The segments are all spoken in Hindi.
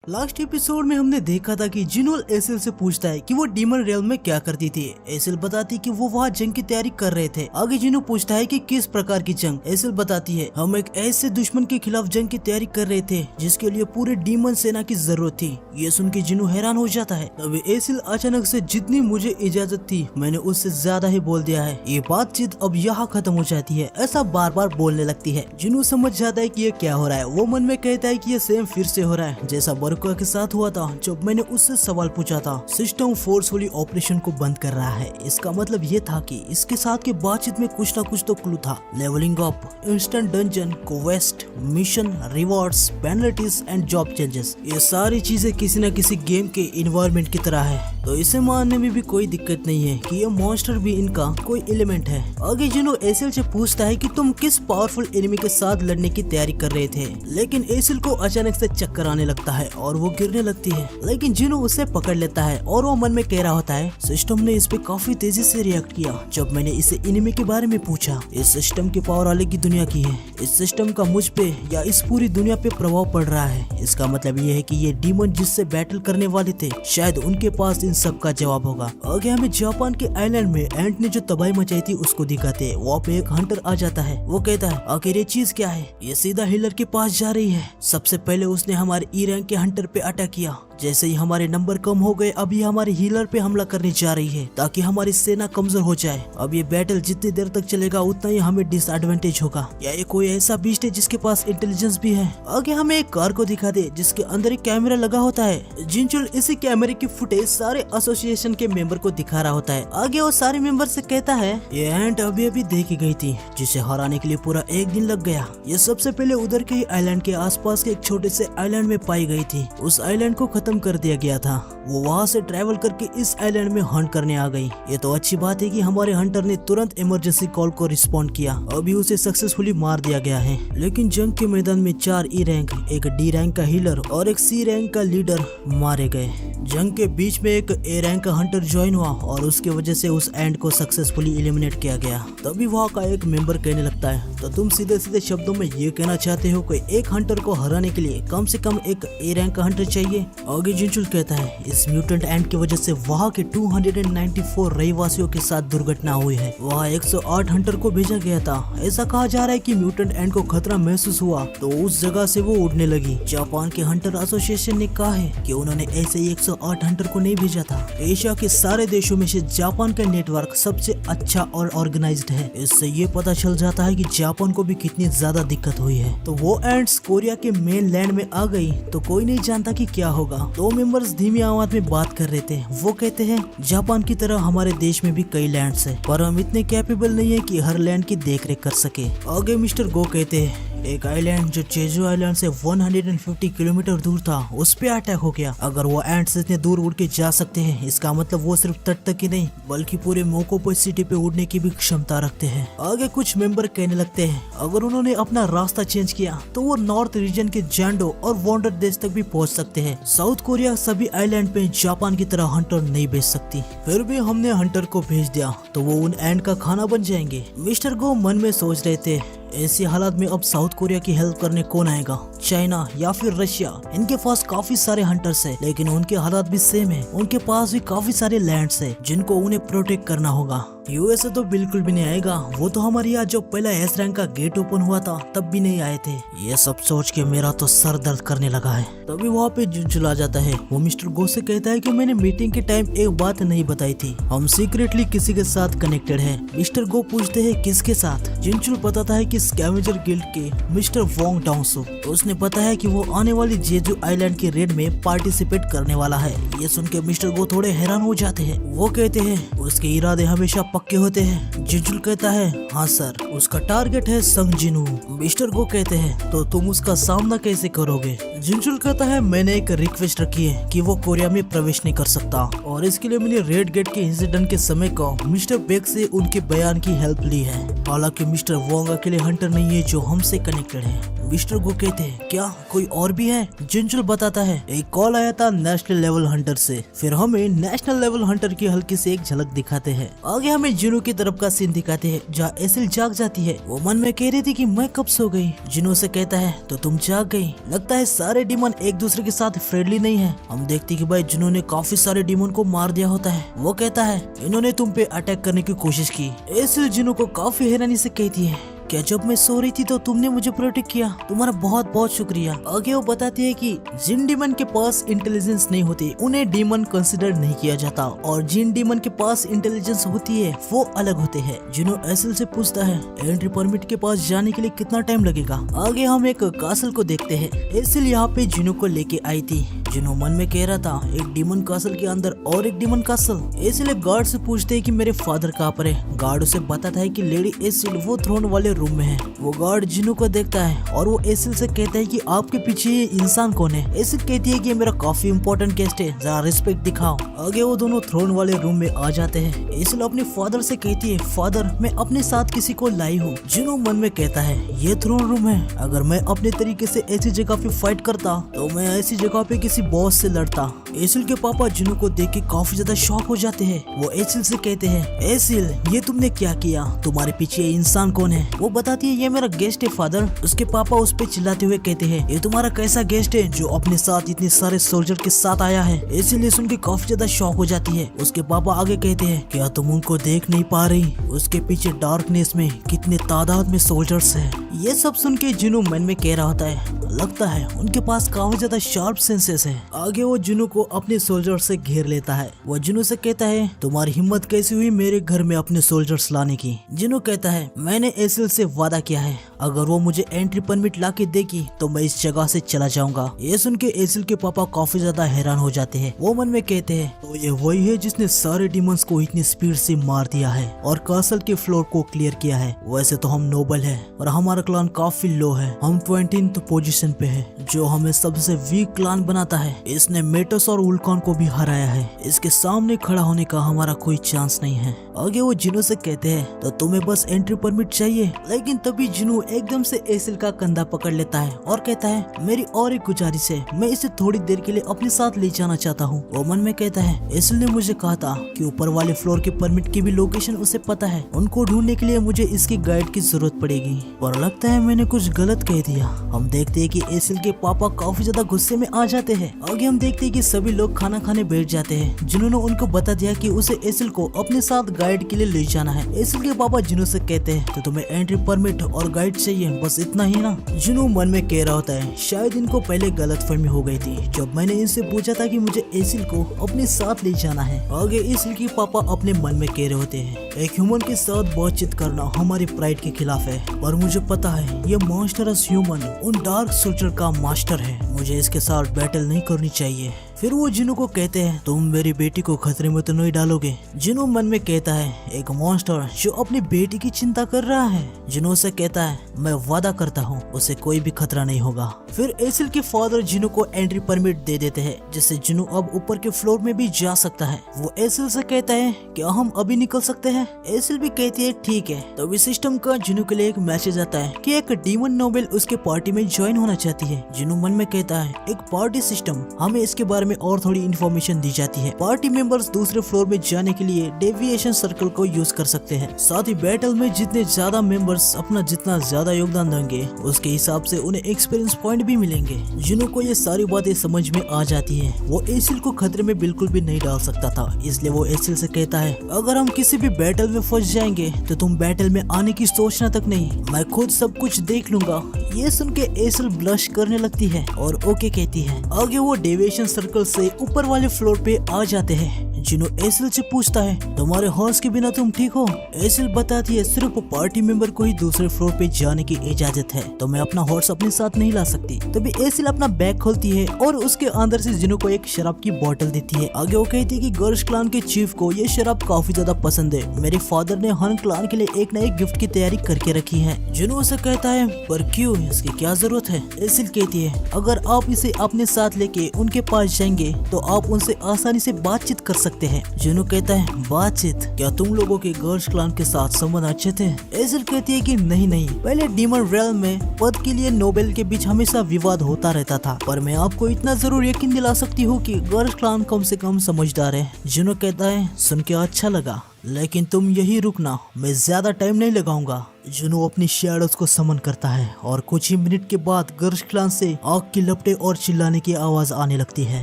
लास्ट एपिसोड में हमने देखा था कि जिनोल एसिल से पूछता है कि वो डीमन रियल्म में क्या करती थी। एसिल बताती कि वो वहाँ जंग की तैयारी कर रहे थे। आगे जिनो पूछता है कि किस प्रकार की जंग। एसिल बताती है हम एक ऐसे दुश्मन के खिलाफ जंग की तैयारी कर रहे थे जिसके लिए पूरे डीमन सेना की जरूरत थी। ये सुन के जिनो हैरान हो जाता है। तभी एसिल अचानक से जितनी मुझे इजाजत थी मैंने उससे ज्यादा ही बोल दिया है, ये बातचीत अब यहाँ खत्म हो जाती है, ऐसा बार बार बोलने लगती है। जिनो समझ जाता है कि ये क्या हो रहा है। वो मन में कहता है कि ये सेम फिर से हो रहा है जैसा बरुका के साथ हुआ था जब मैंने उससे सवाल पूछा था। सिस्टम फोर्सफुली ऑपरेशन को बंद कर रहा है। इसका मतलब ये था कि इसके साथ की बातचीत में कुछ ना कुछ तो क्लू था। Levelling up, instant dungeon, quest, mission, rewards, penalties and job changes, ये सारी चीजें किसी न किसी गेम के इन्वायरमेंट की तरह है। तो इसे मानने में भी कोई दिक्कत नहीं है कि ये मॉन्स्टर भी इनका कोई एलिमेंट है। आगे जिनो एसिल से पूछता है कि तुम किस पावरफुल एनिमी के साथ लड़ने की तैयारी कर रहे थे, लेकिन एसिल को अचानक से चक्कर आने लगता है और वो गिरने लगती है। लेकिन जिनो उसे पकड़ लेता है और वो मन में कह रहा होता है सिस्टम ने इस पे काफी तेजी से रिएक्ट किया जब मैंने इसे एनिमी के बारे में पूछा। इस सिस्टम की पावर अलग ही दुनिया की है। इस सिस्टम का मुझ पे या इस पूरी दुनिया पे प्रभाव पड़ रहा है। इसका मतलब ये है कि ये डीमन जिससे बैटल करने वाले थे शायद उनके पास इन सब का जवाब होगा। आगे हमें जापान के आइलैंड में एंट ने जो तबाही मचाई थी उसको दिखाते हैं। वहाँ पे एक हंटर आ जाता है। वो कहता है आखिर ये चीज क्या है। ये सीधा हिलर के पास जा रही है। सबसे पहले उसने हमारे ई रैंक के हंटर पे अटैक किया। जैसे ही हमारे नंबर कम हो गए अब ये हमारे हीलर पे हमला करने जा रही है ताकि हमारी सेना कमजोर हो जाए। अब ये बैटल जितनी देर तक चलेगा उतना ही हमें डिसएडवांटेज होगा। या ये कोई ऐसा बीस्ट है जिसके पास इंटेलिजेंस भी है। आगे हमें एक कार को दिखा दे जिसके अंदर एक कैमरा लगा होता है। जिंचुल इसी कैमरे की फुटेज सारे एसोसिएशन के मेंबर को दिखा रहा होता है। आगे वो सारे मेंबर से कहता है ये एंट अभी अभी देखी गई थी जिसे हराने के लिए पूरा एक दिन लग गया। ये सबसे पहले उधर के आइलैंड के आसपास के एक छोटे से आइलैंड में पाई गई थी। उस आइलैंड को खत्म कर दिया गया था। वो वहाँ से ट्रैवल करके इस आइलैंड में हंट करने आ गई। ये तो अच्छी बात है कि हमारे हंटर ने तुरंत इमरजेंसी कॉल को रिस्पॉन्ड किया। अभी उसे सक्सेसफुली मार दिया गया है। लेकिन जंग के मैदान में 4 ई रैंक, एक डी रैंक का हीलर और एक सी रैंक का लीडर मारे गए। जंग के बीच में एक ए रैंक का हंटर ज्वाइन हुआ और उसके वजह से उस एंड को सक्सेसफुली एलिमिनेट किया गया। तभी वहाँ का एक मेंबर कहने लगता है तो तुम सीधे सीधे शब्दों में ये कहना चाहते हो कि एक हंटर को हराने के लिए कम से कम एक ए रैंक का हंटर चाहिए। आगे जिंचुल कहता है इस म्यूटेंट एंड की वजह से वहाँ के 294 रहवासियों के साथ दुर्घटना हुई है। वहाँ 108 हंटर को भेजा गया था। ऐसा कहा जा रहा है कि म्यूटेंट एंड को खतरा महसूस हुआ तो उस जगह से वो उड़ने लगी। जापान के हंटर एसोसिएशन ने कहा है कि उन्होंने ऐसे ही 108 हंटर को नहीं भेजा था। एशिया के सारे देशों में से जापान का नेटवर्क सबसे अच्छा और ऑर्गेनाइज्ड है। इससे ये पता चल जाता है कि जापान को भी कितनी ज्यादा दिक्कत हुई है। तो वो एंड्स कोरिया के मेन लैंड में आ गई तो कोई नहीं जानता कि क्या होगा। 2 मेंबर्स धीमी आवाज में बात कर रहे थे। वो कहते हैं जापान की तरह हमारे देश में भी कई लैंड्स है पर हम इतने कैपेबल नहीं है कि हर लैंड की देखरेख कर सके। आगे मिस्टर गो कहते हैं एक आइलैंड जो चेजू आइलैंड से 150 किलोमीटर दूर था उस पे अटैक हो गया। अगर वो एंट्स इतने दूर उड़ के जा सकते हैं इसका मतलब वो सिर्फ तट तक ही नहीं बल्कि पूरे मोकोपो सिटी पे उड़ने की भी क्षमता रखते हैं। आगे कुछ मेंबर कहने लगते हैं अगर उन्होंने अपना रास्ता चेंज किया तो वो नॉर्थ रीजन के जैंडो और वॉन्डर देश तक भी पहुंच सकते हैं। साउथ कोरिया सभी आइलैंड पे जापान की तरह हंटर नहीं भेज सकती। फिर भी हमने हंटर को भेज दिया तो वो उन एंड का खाना बन जाएंगे। मिस्टर गो मन में सोच रहे थे ऐसी हालात में अब साउथ कोरिया की हेल्प करने कौन आएगा, चाइना या फिर रशिया। इनके पास काफी सारे हंटर्स हैं लेकिन उनके हालात भी सेम है। उनके पास भी काफी सारे लैंड्स हैं जिनको उन्हें प्रोटेक्ट करना होगा। यूएसए तो बिल्कुल भी नहीं आएगा। वो तो हमारे यहाँ जब पहला एस रैंक का गेट ओपन हुआ था तब भी नहीं आए थे। ये सब सोच के मेरा तो सर दर्द करने लगा है। तभी वहाँ पे जिंचुल आ जाता है। वो मिस्टर गो से कहता है कि मैंने मीटिंग के टाइम एक बात नहीं बताई थी, हम सीक्रेटली किसी के साथ कनेक्टेड है। मिस्टर गो पूछते हैं किसके साथ। जिंचुल बताता है कि स्कैवेंजर गिल्ड के मिस्टर वोंग डाउसो। उसने बताया कि वो आने वाली जेजू आइलैंड के रेड में पार्टिसिपेट करने वाला है। ये सुन के मिस्टर गो थोड़े हैरान हो जाते हैं। वो कहते हैं उसके इरादे हमेशा पक्के होते हैं। जिंचुल कहता है हाँ सर, उसका टारगेट है संग जिनू। मिस्टर गो कहते हैं तो तुम उसका सामना कैसे करोगे। जिंचुल कहता है मैंने एक रिक्वेस्ट रखी है कि वो कोरिया में प्रवेश नहीं कर सकता और इसके लिए मैंने रेड गेट के इंसिडेंट के समय को मिस्टर बेक से उनके बयान की हेल्प ली है। हालांकि मिस्टर वोंग अकेले हंटर नहीं है जो हमसे कनेक्टेड है। मिस्टर गो कहते हैं क्या कोई और भी है? जिंजुल बताता है एक कॉल आया था नेशनल लेवल हंटर से। फिर हमें नेशनल लेवल हंटर की हल्की से एक झलक दिखाते हैं। आगे हमें जिनो की तरफ का सीन दिखाते हैं जहाँ एसिल जाग जाती है। वो मन में कह रही थी कि मैं कब सो गई। जिनो से कहता है तो तुम जाग गई। लगता है सारे डीमन एक दूसरे के साथ फ्रेंडली नहीं है। हम देखते कि भाई जिनो ने काफी सारे डीमन को मार दिया होता है। वो कहता है इन्होंने तुम पे अटैक करने की कोशिश की। एसिल जिनो को काफी हैरानी से कहती है क्या जब मैं सो रही थी तो तुमने मुझे प्रोटेक्ट किया? तुम्हारा बहुत बहुत शुक्रिया। आगे वो बताती है कि जिन डीमन के पास इंटेलिजेंस नहीं होती उन्हें डीमन कंसिडर नहीं किया जाता और जिन डीमन के पास इंटेलिजेंस होती है वो अलग होते हैं। जिनो एसिल से पूछता है एंट्री परमिट के पास जाने के लिए कितना टाइम लगेगा। आगे हम एक कासल को देखते हैं। एसिल यहाँ पे जिनो को लेके आई थी। जिनो मन में कह रहा था एक डीमन कासल के अंदर और एक डीमन कासल। एसिल एक गार्ड से पूछते है कि मेरे फादर कहाँ पर है। गार्ड उसे बताता है कि लेडी एसिल वो थ्रोन वाले रूम में है। वो गार्ड जिनो को देखता है और वो एसिल से कहता है कि आपके पीछे ये इंसान कौन है। एसिल कहती है कि ये मेरा काफी इंपॉर्टेंट गेस्ट है, जरा रिस्पेक्ट दिखाओ। आगे वो दोनों थ्रोन वाले रूम में आ जाते हैं। एसिल अपने फादर से कहती है फादर मैं अपने साथ किसी को लाई हूँ। जिनो मन में कहता है ये थ्रोन रूम है। अगर मैं अपने तरीके से ऐसी जगह पे फाइट करता तो मैं ऐसी जगह पे किसी बॉस से लड़ता। एसिल के पापा जिनो को देख के काफी ज्यादा शॉक हो जाते हैं। वो एसिल से कहते हैं एसिल ये तुमने क्या किया? तुम्हारे पीछे ये इंसान कौन है? वो बताती है ये मेरा गेस्ट है फादर। उसके पापा उस पे चिल्लाते हुए कहते हैं ये तुम्हारा कैसा गेस्ट है जो अपने साथ इतने सारे सोल्जर के साथ आया है? इसीलिए सुन के काफी ज्यादा शॉक हो जाती है। उसके पापा आगे कहते हैं क्या तुम उनको देख नहीं पा रही? उसके पीछे डार्कनेस में कितने तादाद में सोल्जर्स है। ये सब सुन के जिनो मन में कह रहा होता है लगता है उनके पास काफी ज्यादा शार्प सेंसेस है। आगे वो जिनो को अपने सोल्जर से घेर लेता है। वो जिनो से कहता है तुम्हारी हिम्मत कैसी हुई मेरे घर में अपने सोल्जर्स लाने की? जिनो कहता है मैंने एसिल से वादा किया है अगर वो मुझे एंट्री परमिट ला के देगी तो मैं इस जगह से चला जाऊंगा। ये सुन के एसिल के पापा काफी ज्यादा हैरान हो जाते हैं। वो मन में कहते हैं तो ये वही है जिसने सारे डीमंस को इतनी स्पीड से मार दिया है और कासल के फ्लोर को क्लियर किया है। वैसे तो हम नोबल है और हमारा क्लान काफी लो है। हम 20th पोजीशन पे है जो हमें सबसे वीक क्लान बनाता है। इसने मेटस और उल्कॉन को भी हराया है। इसके सामने खड़ा होने का हमारा कोई चांस नहीं है। आगे वो जिनो से कहते हैं तो तुम्हें बस एंट्री परमिट चाहिए। लेकिन तभी जिनो एकदम से एसिल का कंधा पकड़ लेता है और कहता है मेरी और एक गुजारिश है, मैं इसे थोड़ी देर के लिए अपने साथ ले जाना चाहता हूँ। वो मन में कहता है एसिल ने मुझे कहा था कि ऊपर वाले फ्लोर के परमिट की भी लोकेशन उसे पता है। उनको ढूंढने के लिए मुझे इसकी गाइड की जरूरत पड़ेगी। और लगता है मैंने कुछ गलत कह दिया। हम देखते हैं कि एसिल के पापा काफी ज्यादा गुस्से में आ जाते हैं। आगे हम देखते हैं कि सभी लोग खाना खाने बैठ जाते हैं। जिन्होंने उनको बता दिया कि उसे एसिल को अपने साथ गाइड के लिए ले जाना है। एसिल के पापा जिनो से कहते हैं तो तुम्हें एंट्री परमिट और गाइड चाहिए, बस इतना ही ना? जिनो मन में कह रहा होता है शायद इनको पहले गलतफहमी हो गई थी जब मैंने इनसे पूछा था कि मुझे एसिल को अपने साथ ले जाना है। आगे एसिल के पापा अपने मन में कह रहे होते हैं एक ह्यूमन के साथ बातचीत करना हमारी प्राइड के खिलाफ है और मुझे पता है ये मॉन्स्टरस ह्यूमन उन डार्क सोल्जर का मास्टर है। मुझे इसके साथ बैटल नहीं करनी चाहिए। फिर वो जिनो को कहते हैं तुम मेरी बेटी को खतरे में तो नहीं डालोगे? जिनो मन में कहता है एक मॉन्स्टर जो अपनी बेटी की चिंता कर रहा है। जिनो से कहता है मैं वादा करता हूँ उसे कोई भी खतरा नहीं होगा। फिर एसिल के फादर जिनो को एंट्री परमिट दे देते हैं जिससे जिनो अब ऊपर के फ्लोर में भी जा सकता है। वो एसिल से कहता है क्या हम अभी निकल सकते हैं? एसिल भी कहती है ठीक है। तभी सिस्टम का जिनो के लिए एक मैसेज आता है कि एक डीमन नोबल उसके पार्टी में ज्वाइन होना चाहती है। जिनो मन में कहता है एक पार्टी सिस्टम, हमें इसके बारे में और थोड़ी इन्फॉर्मेशन दी जाती है। पार्टी मेंबर्स दूसरे फ्लोर में जाने के लिए डेविएशन सर्कल को यूज कर सकते हैं। साथ ही बैटल में जितने ज्यादा मेंबर्स अपना जितना ज्यादा योगदान देंगे उसके हिसाब से उन्हें एक्सपीरियंस पॉइंट भी मिलेंगे। जिनो को ये सारी बातें समझ में आ जाती है। वो एसिल को खतरे में बिल्कुल भी नहीं डाल सकता था, इसलिए वो एसिल से कहता है अगर हम किसी भी बैटल में फंस जाएंगे तो तुम बैटल में आने की सोचना तक नहीं, मैं खुद सब कुछ देख लूंगा। ये सुन के एसिल ब्लश करने लगती है और ओके कहती है। आगे वो डेविएशन सर्कल से ऊपर वाले फ्लोर पे आ जाते हैं। जिनो एसिल से पूछता है तुम्हारे हॉर्स के बिना तुम ठीक हो? एसिल बताती है सिर्फ पार्टी मेंबर को ही दूसरे फ्लोर पे जाने की इजाजत है, तो मैं अपना हॉर्स अपने साथ नहीं ला सकती। तभी एसिल अपना बैग खोलती है और उसके अंदर से जिनो को एक शराब की बोतल देती है। आगे वो कहती है कि गर्श क्लान के चीफ को ये शराब काफी ज्यादा पसंद है। मेरे फादर ने हन क्लान के लिए एक नई गिफ्ट की तैयारी करके रखी है। जिनो उसे कहता है पर क्यों, इसकी क्या जरूरत है? एसिल कहती है अगर आप इसे अपने साथ लेके उनके पास जाएंगे तो आप उनसे आसानी से बातचीत कर सकते हैं। जुनू कहता है बातचीत, क्या तुम लोगों के गर्ल्स क्लान के साथ संबंध अच्छे थे? एसिल कहती है कि नहीं, पहले डीमन रेल्म में पद के लिए नोबेल के बीच हमेशा विवाद होता रहता था, पर मैं आपको इतना जरूर यकीन दिला सकती हूँ कि गर्ल्स क्लान कम से कम समझदार है। जुनू कहता है सुन के अच्छा लगा, लेकिन तुम यही रुकना, मैं ज्यादा टाइम नहीं लगाऊंगा। जुनू अपनी शैडोज को समन करता है और कुछ ही मिनट के बाद गर्ल्स क्लान से आग की लपटें और चिल्लाने की आवाज आने लगती है।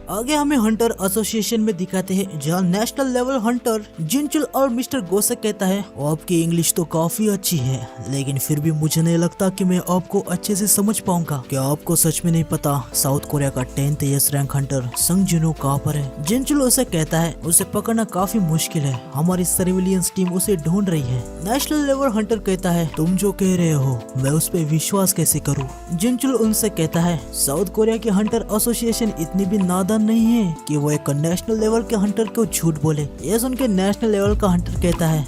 आगे हमें हंटर एसोसिएशन में दिखाते हैं, जहाँ नेशनल लेवल हंटर जिनचुल और मिस्टर गोसेक कहता है आपकी इंग्लिश तो काफी अच्छी है, लेकिन फिर भी मुझे नहीं लगता कि मैं आपको अच्छे से समझ पाऊंगा। क्या आपको सच में नहीं पता साउथ कोरिया का 10th एस रैंक हंटर संग जुनू कहाँ पर है? जिनचुल उसे कहता है उसे पकड़ना काफी मुश्किल है, हमारी सर्विलियंस टीम उसे ढूंढ रही है। नेशनल लेवल हंटर कहता है तुम जो कह रहे हो मैं उस पे विश्वास कैसे करूं? जिनचुल उनसे कहता है साउथ कोरिया की हंटर एसोसिएशन इतनी भी नादान नहीं है कि वो एक नेशनल लेवल के हंटर को झूठ बोले। ये सुन के नेशनल लेवल का हंटर कहता है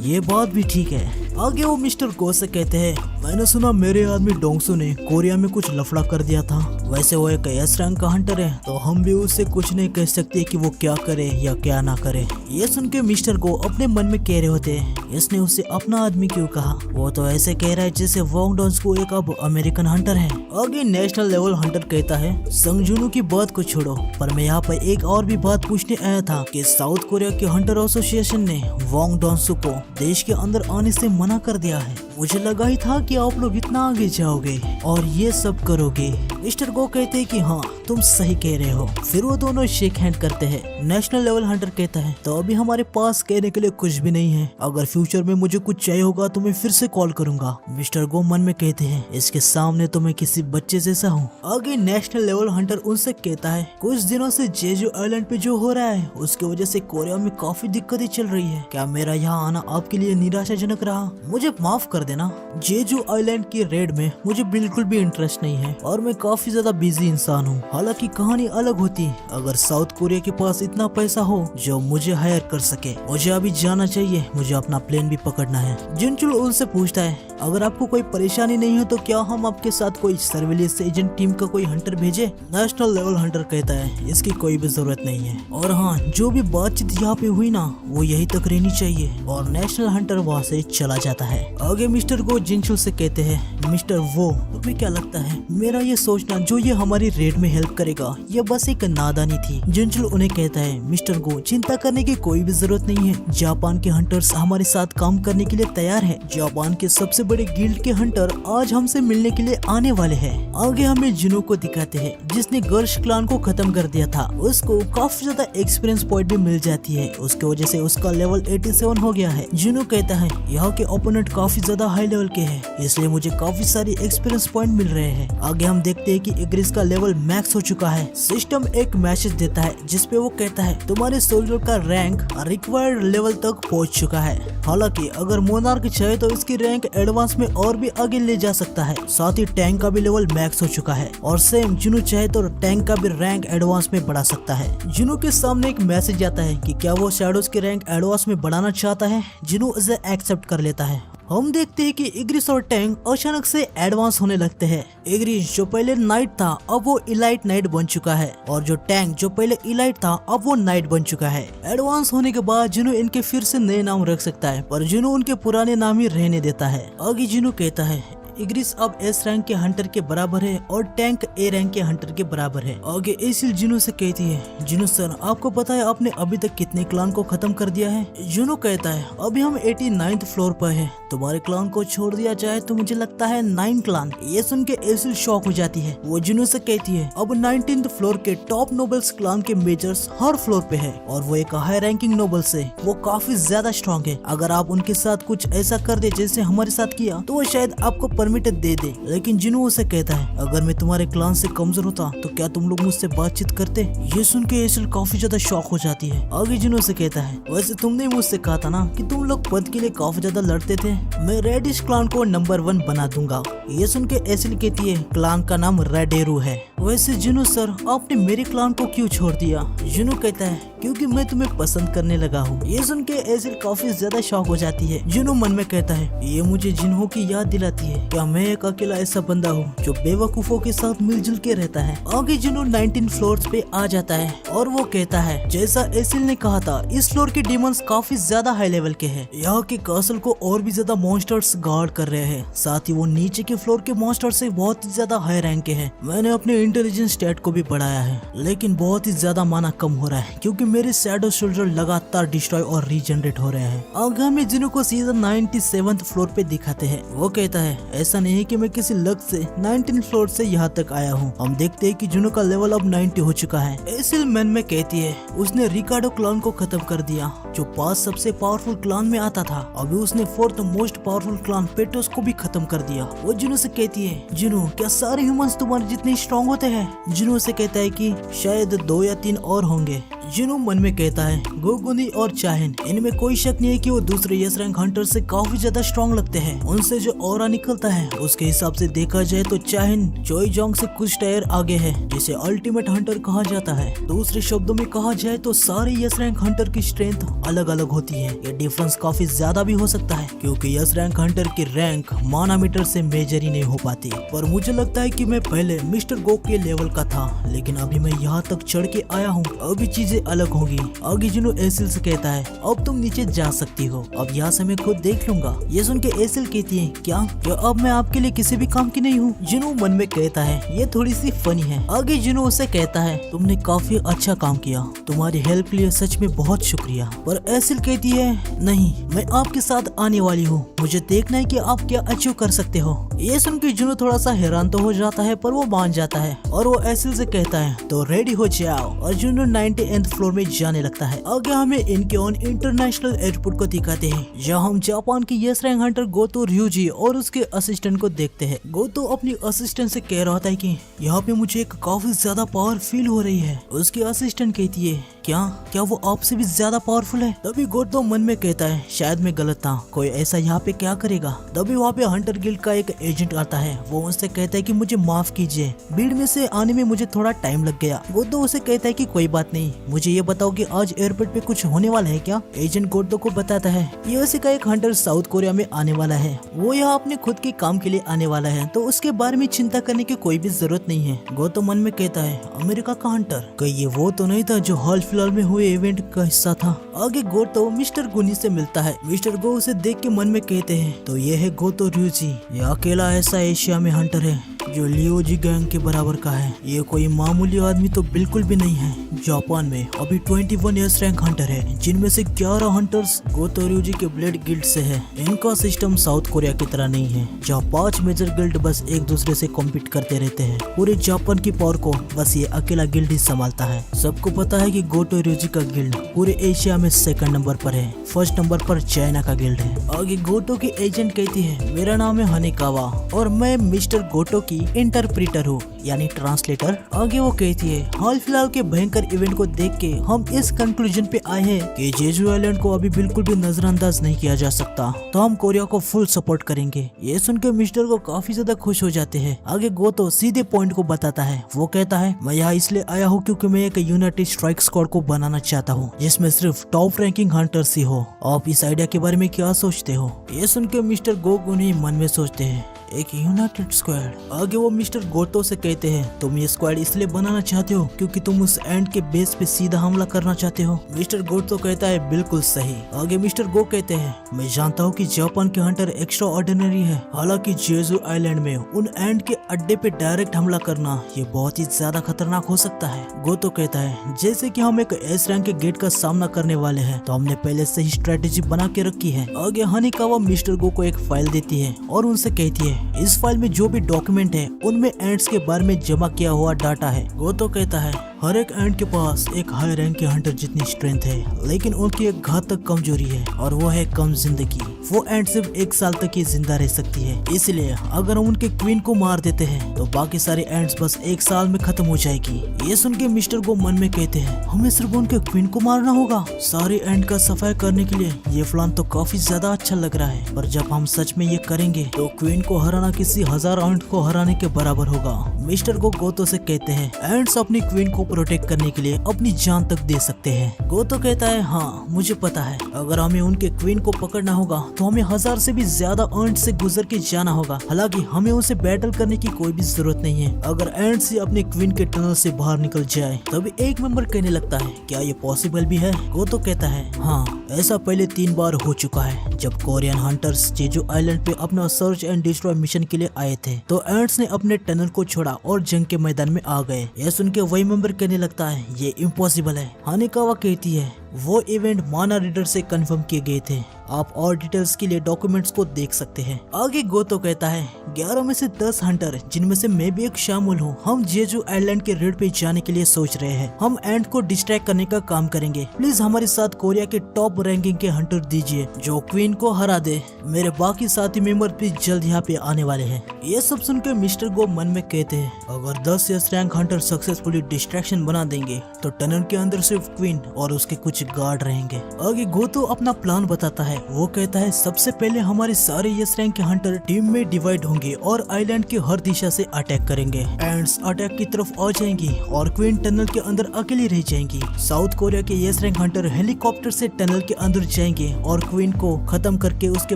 ये बात भी ठीक है। आगे वो मिस्टर गोसेक कहते हैं मैंने सुना मेरे आदमी डोंगसू ने कोरिया में कुछ लफड़ा कर दिया था, वैसे वो एक एस रैंक का हंटर है तो हम भी उससे कुछ नहीं कह सकते कि वो क्या करे या क्या ना करे। ये सुन के मिस्टर गो अपने मन में कह रहे होते हैं इसने उससे अपना आदमी क्यों कहा? वो तो ऐसे कह रहा है जैसे वोंग डोंगसू एक अब अमेरिकन हंटर है। आगे नेशनल लेवल हंटर कहता है संग जुनू की बात को छोड़ो, पर मैं यहाँ पर एक और भी बात पूछने आया था कि साउथ कोरिया के हंटर एसोसिएशन ने वोंग डोंगसू को देश के अंदर आने से मना कर दिया है। मुझे लगा ही था कि आप लोग इतना आगे जाओगे और ये सब करोगे। मिस्टर गो कहते हैं कि हाँ तुम सही कह रहे हो। फिर वो दोनों शेक हैंड करते हैं। नेशनल लेवल हंटर कहता है तो अभी हमारे पास कहने के लिए कुछ भी नहीं है, अगर फ्यूचर में मुझे कुछ चाहिए होगा तो मैं फिर से कॉल करूंगा। मिस्टर गो मन में कहते हैं इसके सामने तो मैं किसी बच्चे जैसा हूँ। आगे नेशनल लेवल हंटर उनसे कहता है कुछ दिनों से जेजू आइलैंड पे जो हो रहा है उसकी वजह से कोरिया में काफी दिक्कतें चल रही है, क्या मेरा यहाँ आना आपके लिए निराशाजनक रहा? मुझे माफ कर देना, जेजू आइलैंड की रेड में मुझे बिल्कुल भी इंटरेस्ट नहीं है और मैं काफी ज्यादा बिजी इंसान हूँ। हालांकि कहानी अलग होती अगर साउथ कोरिया के पास इतना पैसा हो जो मुझे हायर कर सके। मुझे अभी जाना चाहिए, मुझे अपना प्लेन भी पकड़ना है। जिनचुल उनसे पूछता है अगर आपको कोई परेशानी नहीं हो तो क्या हम आपके साथ कोई सर्विलेंस एजेंट टीम का कोई हंटर भेजे? नेशनल लेवल हंटर कहता है इसकी कोई भी जरूरत नहीं है, और हाँ जो भी बातचीत यहाँ पे हुई ना वो यही तक रहनी चाहिए। और नेशनल हंटर वहाँ से चला जाता है। आगे मिस्टर गो जिनचुल से कहते हैं मिस्टर वो तुम्हें क्या लगता है मेरा ये सोचना जो ये हमारी रेड में हेल्प करेगा ये बस एक नादानी थी? जिनचुल उन्हें कहता है मिस्टर गो चिंता करने की कोई भी जरूरत नहीं है, जापान के हंटर्स हमारे साथ काम करने के लिए तैयार है। जापान के सबसे बड़े गिल्ड के हंटर आज हमसे मिलने के लिए आने वाले हैं। आगे हमें जुनू को दिखाते हैं जिसने गर्ल्स क्लान को खत्म कर दिया था। उसको काफी ज्यादा एक्सपीरियंस पॉइंट भी मिल जाती है, उसके वजह से उसका लेवल 87 हो गया है। जुनू कहता है यहाँ के ओपोनेंट काफी ज्यादा हाई लेवल के हैं, इसलिए मुझे काफी सारी एक्सपीरियंस पॉइंट मिल रहे हैं। आगे हम देखते हैं कि इग्रिस का लेवल मैक्स हो चुका है। सिस्टम एक मैसेज देता है जिसपे वो कहता है तुम्हारे सोल्जर का रैंक रिक्वायर्ड लेवल तक पहुंच चुका है। हालांकि अगर मोनार्क चाहे तो इसकी रैंक एडवांस में और भी आगे ले जा सकता है। साथ ही टैंक का भी लेवल मैक्स हो चुका है और सेम जुनू चाहे तो टैंक का भी रैंक एडवांस में बढ़ा सकता है। जुनू के सामने एक मैसेज आता है कि क्या वो शैडोज के रैंक एडवांस में बढ़ाना चाहता है। जुनू इसे एक्सेप्ट कर लेता है। हम देखते हैं कि इग्रिस और टैंक अचानक से एडवांस होने लगते हैं। इग्रिस जो पहले नाइट था अब वो इलाइट नाइट बन चुका है और जो टैंक जो पहले इलाइट था अब वो नाइट बन चुका है। एडवांस होने के बाद जुनू इनके फिर से नए नाम रख सकता है, पर जुनू उनके पुराने नाम ही रहने देता है। आगे जुनू कहता है इग्रिस अब एस रैंक के हंटर के बराबर है और टैंक ए रैंक के हंटर के बराबर है। आगे एसिल जुनू से कहती है जुनू सर आपको पता है आपने अभी तक कितने क्लान को खत्म कर दिया है? जुनू कहता है अभी हम 89th फ्लोर पर है, तुम्हारे क्लान को छोड़ दिया जाए तो मुझे लगता है 9 क्लान। ये सुन के एसिल शॉक हो जाती है। वो जुनू से कहती है अब 19th फ्लोर के टॉप नोबल्स क्लान के मेजर्स हर फ्लोर पे है और वो एक हाई रैंकिंग नोबल्स है, वो काफी ज्यादा स्ट्रॉन्ग है। अगर आप उनके साथ कुछ ऐसा कर दे जैसे हमारे साथ किया तो वो शायद आपको परमिट दे दे। लेकिन जुनू उसे कहता है अगर मैं तुम्हारे क्लान से कमजोर होता तो क्या तुम लोग मुझसे बातचीत करते? ये सुन के एसिल काफी ज्यादा शॉक हो जाती है। आगे जुनू से कहता है वैसे तुमने मुझसे कहा था ना कि तुम लोग पद के लिए काफी ज्यादा लड़ते थे, मैं रेडिश क्लान को नंबर 1 बना दूंगा। ये सुन के एसिल कहती है क्लान का नाम रेडेरू है। वैसे जुनू सर आपने मेरे क्लान को क्यों छोड़ दिया? जुनू कहता है क्योंकि मैं तुम्हें पसंद करने लगा हूँ। ये सुन के एसिल काफी ज्यादा शॉक हो जाती है। जुनू मन में कहता है ये मुझे जिन्हों की याद दिलाती है क्या मैं एक अकेला ऐसा बंदा हूँ जो बेवकूफों के साथ मिलजुल के रहता है। आगे जुनून 19 फ्लोर्स पे आ जाता है और वो कहता है जैसा एसिल ने कहा था इस फ्लोर के डीमंस काफी ज्यादा हाई लेवल के हैं। यहाँ के कासल को और भी ज्यादा मॉन्स्टर्स गार्ड कर रहे हैं, साथ ही वो नीचे के फ्लोर के मॉन्स्टर से बहुत ही ज्यादा हाई रैंक के हैं। मैंने अपने इंटेलिजेंस स्टेट को भी बढ़ाया है लेकिन बहुत ही ज्यादा माना कम हो रहा है क्योंकि मेरे शैडो सोल्जर लगातार डिस्ट्रॉय और रीजनरेट हो रहे हैं। आगे में जिन्हों को सीजन 97 फ्लोर पे दिखाते हैं। वो कहता है ऐसा नहीं है कि मैं किसी लक से 19 फ्लोर से यहाँ तक आया हूँ। हम देखते हैं कि जुनों का लेवल अब 90 हो चुका है। एसिल मैन में कहती है उसने रिकार्डो क्लान को खत्म कर दिया जो 5 सबसे पावरफुल क्लान में आता था। अभी उसने 4th मोस्ट पावरफुल क्लान पेटोस को भी खत्म कर दिया। वो जुनू से कहती है जुनू क्या सारे ह्यूमंस तुम्हारे जितने स्ट्रॉन्ग होते हैं? जुनू से कहता है कि शायद 2 या 3 और होंगे। जुनू मन में कहता है गोगुनी और चाहिन, इनमें कोई शक नहीं है कि वो दूसरे यस रैंक हंटर से काफी ज्यादा स्ट्रॉन्ग लगते हैं। उनसे जो ऑरा निकलता है उसके हिसाब से देखा जाए तो चाहिन चोई जोंग से कुछ टायर आगे है जिसे अल्टीमेट हंटर कहा जाता है। दूसरे शब्दों में कहा जाए तो सारे यस रैंक हंटर की स्ट्रेंथ अलग अलग होती है। ये डिफरेंस काफी ज्यादा भी हो सकता है क्योंकि यस रैंक हंटर की रैंक मानामीटर से मेजर ही नहीं हो पाती। पर मुझे लगता है कि मैं पहले मिस्टर गो के लेवल का था लेकिन अभी मैं यहाँ तक चढ़ के आया हूँ, अभी चीजें अलग होगी। आगे जुनू एसिल से कहता है अब तुम नीचे जा सकती हो, अब यहाँ से मैं खुद देख लूंगा। ये सुन के एसिल कहती है क्या अब मैं आपके लिए किसी भी काम की नहीं हूँ? जुनू मन में कहता है ये थोड़ी सी फनी है। आगे जुनू उसे कहता है तुमने काफी अच्छा काम किया, तुम्हारी हेल्प के लिए सच में बहुत शुक्रिया। पर एसिल कहती है नहीं, मैं आपके साथ आने वाली हूँ, मुझे देखना है कि आप क्या अचीव कर सकते हो। ये सुन के जुनू थोड़ा सा हैरान तो हो जाता है पर वो मान जाता है और वो एसिल से कहता है तो रेडी हो जाओ। और जुनू 98th फ्लोर में जाने लगता है। आगे हमें इनकेओन इंटरनेशनल एयरपोर्ट को दिखाते हैं जहाँ हम जापान की yes rank Hunter go to ryuji और उसके असिस्टेंट को देखते हैं। गोतो अपनी असिस्टेंट से कह रहा था कि यहाँ पे मुझे एक काफी ज्यादा पावर फील हो रही है। उसकी असिस्टेंट कहती है क्या वो आपसे भी ज्यादा पावरफुल है? तभी गोतो मन में कहता है शायद मैं गलत था, कोई ऐसा यहाँ पे क्या करेगा। तभी वहाँ पे हंटर गिल्ड का एक एजेंट आता है। वो उससे कहता है कि मुझे माफ कीजिए, भीड़ में से आने में मुझे थोड़ा टाइम लग गया। गोतो उसे कहता है कि कोई बात नहीं, मुझे ये बताओ कि आज एयरपोर्ट पे कुछ होने वाला है क्या? एजेंट गोतो को बताता है यूएसए का एक हंटर साउथ कोरिया में आने वाला है, वो यहाँ अपने खुद के काम के लिए आने वाला है, तो उसके बारे में चिंता करने की कोई भी जरूरत नहीं है। गोतो मन में कहता है अमेरिका का हंटर, कहीं ये वो तो नहीं था जो हाल फिलहाल में हुए इवेंट का हिस्सा था। आगे गोतो मिस्टर गुनी से मिलता है। मिस्टर गो उसे देख के मन में कहते हैं तो ये है गोतो ryuji, ये अकेला ऐसा एशिया में हंटर है जो लियोजी गैंग के बराबर का है। ये कोई मामूली आदमी तो बिल्कुल भी नहीं है। जापान में अभी 21 यस रैंक हंटर है जिनमें से 11 हंटर्स गोतो ryuji के ब्लेड गिल्ड से है। इनका सिस्टम साउथ कोरिया की तरह नहीं है जहाँ 5 मेजर गिल्ड बस एक दूसरे से कॉम्पीट करते रहते हैं। पूरे जापान की पावर को बस ये अकेला गिल्ड ही संभालता है। सबको पता है कि गोतो ryuji का गिल्ड पूरे एशिया में 2nd नंबर पर है, 1st नंबर पर चाइना का गिल्ड है। आगे गोतो की एजेंट कहती है मेरा नाम है हनेकावा और मैं मिस्टर गोतो की इंटरप्रीटर हूँ यानी ट्रांसलेटर। आगे वो कहती है हाल फिलहाल के भयंकर इवेंट को देख के हम इस कंक्लूजन पे आए हैं कि जेजू आइलैंड को अभी बिल्कुल भी नजरअंदाज नहीं किया जा सकता, तो हम कोरिया को फुल सपोर्ट करेंगे। ये सुनकर मिस्टर को काफी ज्यादा खुश हो जाते हैं। आगे गोतो सीधे पॉइंट को बताता है। वो कहता है मैं यहाँ इसलिए आया हूँ क्योंकि मैं एक यूनाइटेड स्ट्राइक स्क्वाड को बनाना चाहता हूँ जिसमें सिर्फ टॉप रैंकिंग हंटर्स ही हो। आप इस आइडिया के बारे में क्या सोचते हो? ये सुनकर मिस्टर गोगुनी मन में सोचते हैं एक यूनाइटेड स्क्वाड। आगे वो मिस्टर गोतो से कहते हैं तुम ये स्क्वाड इसलिए बनाना चाहते हो क्योंकि तुम उस एंड के बेस पे सीधा हमला करना चाहते हो। मिस्टर गोतो कहता है बिल्कुल सही। आगे मिस्टर गो कहते हैं मैं जानता हूँ कि जापान के हंटर एक्स्ट्रा ऑर्डिनरी है, हालांकि जेजू आइलैंड में उन एंड के अड्डे पे डायरेक्ट हमला करना ये बहुत ही ज्यादा खतरनाक हो सकता है। गोतो कहता है जैसे कि हम एक एस रैंक के गेट का सामना करने वाले हैं तो हमने पहले से ही स्ट्रेटेजी बना के रखी है। आगे हनीकावा मिस्टर गो को एक फाइल देती है और उनसे कहती है इस फाइल में जो भी डॉक्यूमेंट है उनमें एंड्स के बारे में जमा किया हुआ डाटा है। गोतो कहता है हर एक एंड के पास एक हाई रैंक के हंटर जितनी स्ट्रेंथ है, लेकिन उनकी एक घातक कमजोरी है और वो है कम जिंदगी। वो एंड सिर्फ 1 साल तक ही जिंदा रह सकती है, इसलिए अगर हम उनके क्वीन को मार देते हैं तो बाकी सारे एंड्स बस 1 साल में खत्म हो जाएगी। ये सुन के मिस्टर को मन में कहते हैं हमें सिर्फ उनके क्वीन को मारना होगा। सारे एंड का सफाई करने के लिए ये प्लान तो काफी ज्यादा अच्छा लग रहा है, पर जब हम सच में ये करेंगे तो क्वीन को हराना किसी 1000 एंड को हराने के बराबर होगा। मिस्टर को गोतो से कहते हैं एंड्स अपनी क्वीन को प्रोटेक्ट करने के लिए अपनी जान तक दे सकते हैं। गोतो कहता है हाँ मुझे पता है, अगर हमें उनके क्वीन को पकड़ना होगा तो हमें 1000 से भी ज्यादा एंट से गुजर के जाना होगा। हालांकि हमें उनसे बैटल करने की कोई भी जरूरत नहीं है। अगर एंट से अपने क्वीन के टनल से बाहर निकल जाए तभी एक मेंबर कहने लगता है क्या ये पॉसिबल भी है? गोतो कहता है हाँ ऐसा पहले 3 बार हो चुका है। जब कोरियन हंटर्स जेजू आइलैंड पे अपना सर्च एंड डिस्ट्रॉय मिशन के लिए आए थे तो एंट्स ने अपने टनल को छोड़ा और जंग के मैदान में आ गए। यह सुन के वही मेंबर कहने लगता है ये इम्पॉसिबल है। हानिकावा कहती है वो इवेंट माना रीडर से कंफर्म किए गए थे, आप और डिटेल्स के लिए डॉक्यूमेंट्स को देख सकते हैं। आगे गोतो कहता है 11 में से 10 हंटर जिनमें से मैं भी एक शामिल हूँ, हम जेजू आइलैंड के रेड पे जाने के लिए सोच रहे हैं। हम एंट को डिस्ट्रैक्ट करने का काम करेंगे। प्लीज हमारे साथ कोरिया के टॉप रैंकिंग के हंटर दीजिए जो क्वीन को हरा दे। मेरे बाकी साथी मेंबर भी जल्द यहाँ पे आने वाले हैं। ये सब सुनकर मिस्टर गो मन में कहते हैं अगर 10 S rank Hunter successfully distraction बना देंगे तो टनल के अंदर सिर्फ क्वीन और उसके कुछ गार्ड रहेंगे। आगे गोतो अपना प्लान बताता है। वो कहता है सबसे पहले हमारे सारे यस रैंक के हंटर टीम में डिवाइड होंगे और आइलैंड की हर दिशा से अटैक करेंगे। एंड्स अटैक की तरफ आ जाएंगी और क्वीन टनल के अंदर अकेली रह जाएंगी। साउथ कोरिया के यस रैंक हंटर हेलीकॉप्टर से टनल के अंदर जाएंगे और क्वीन को खत्म करके उसके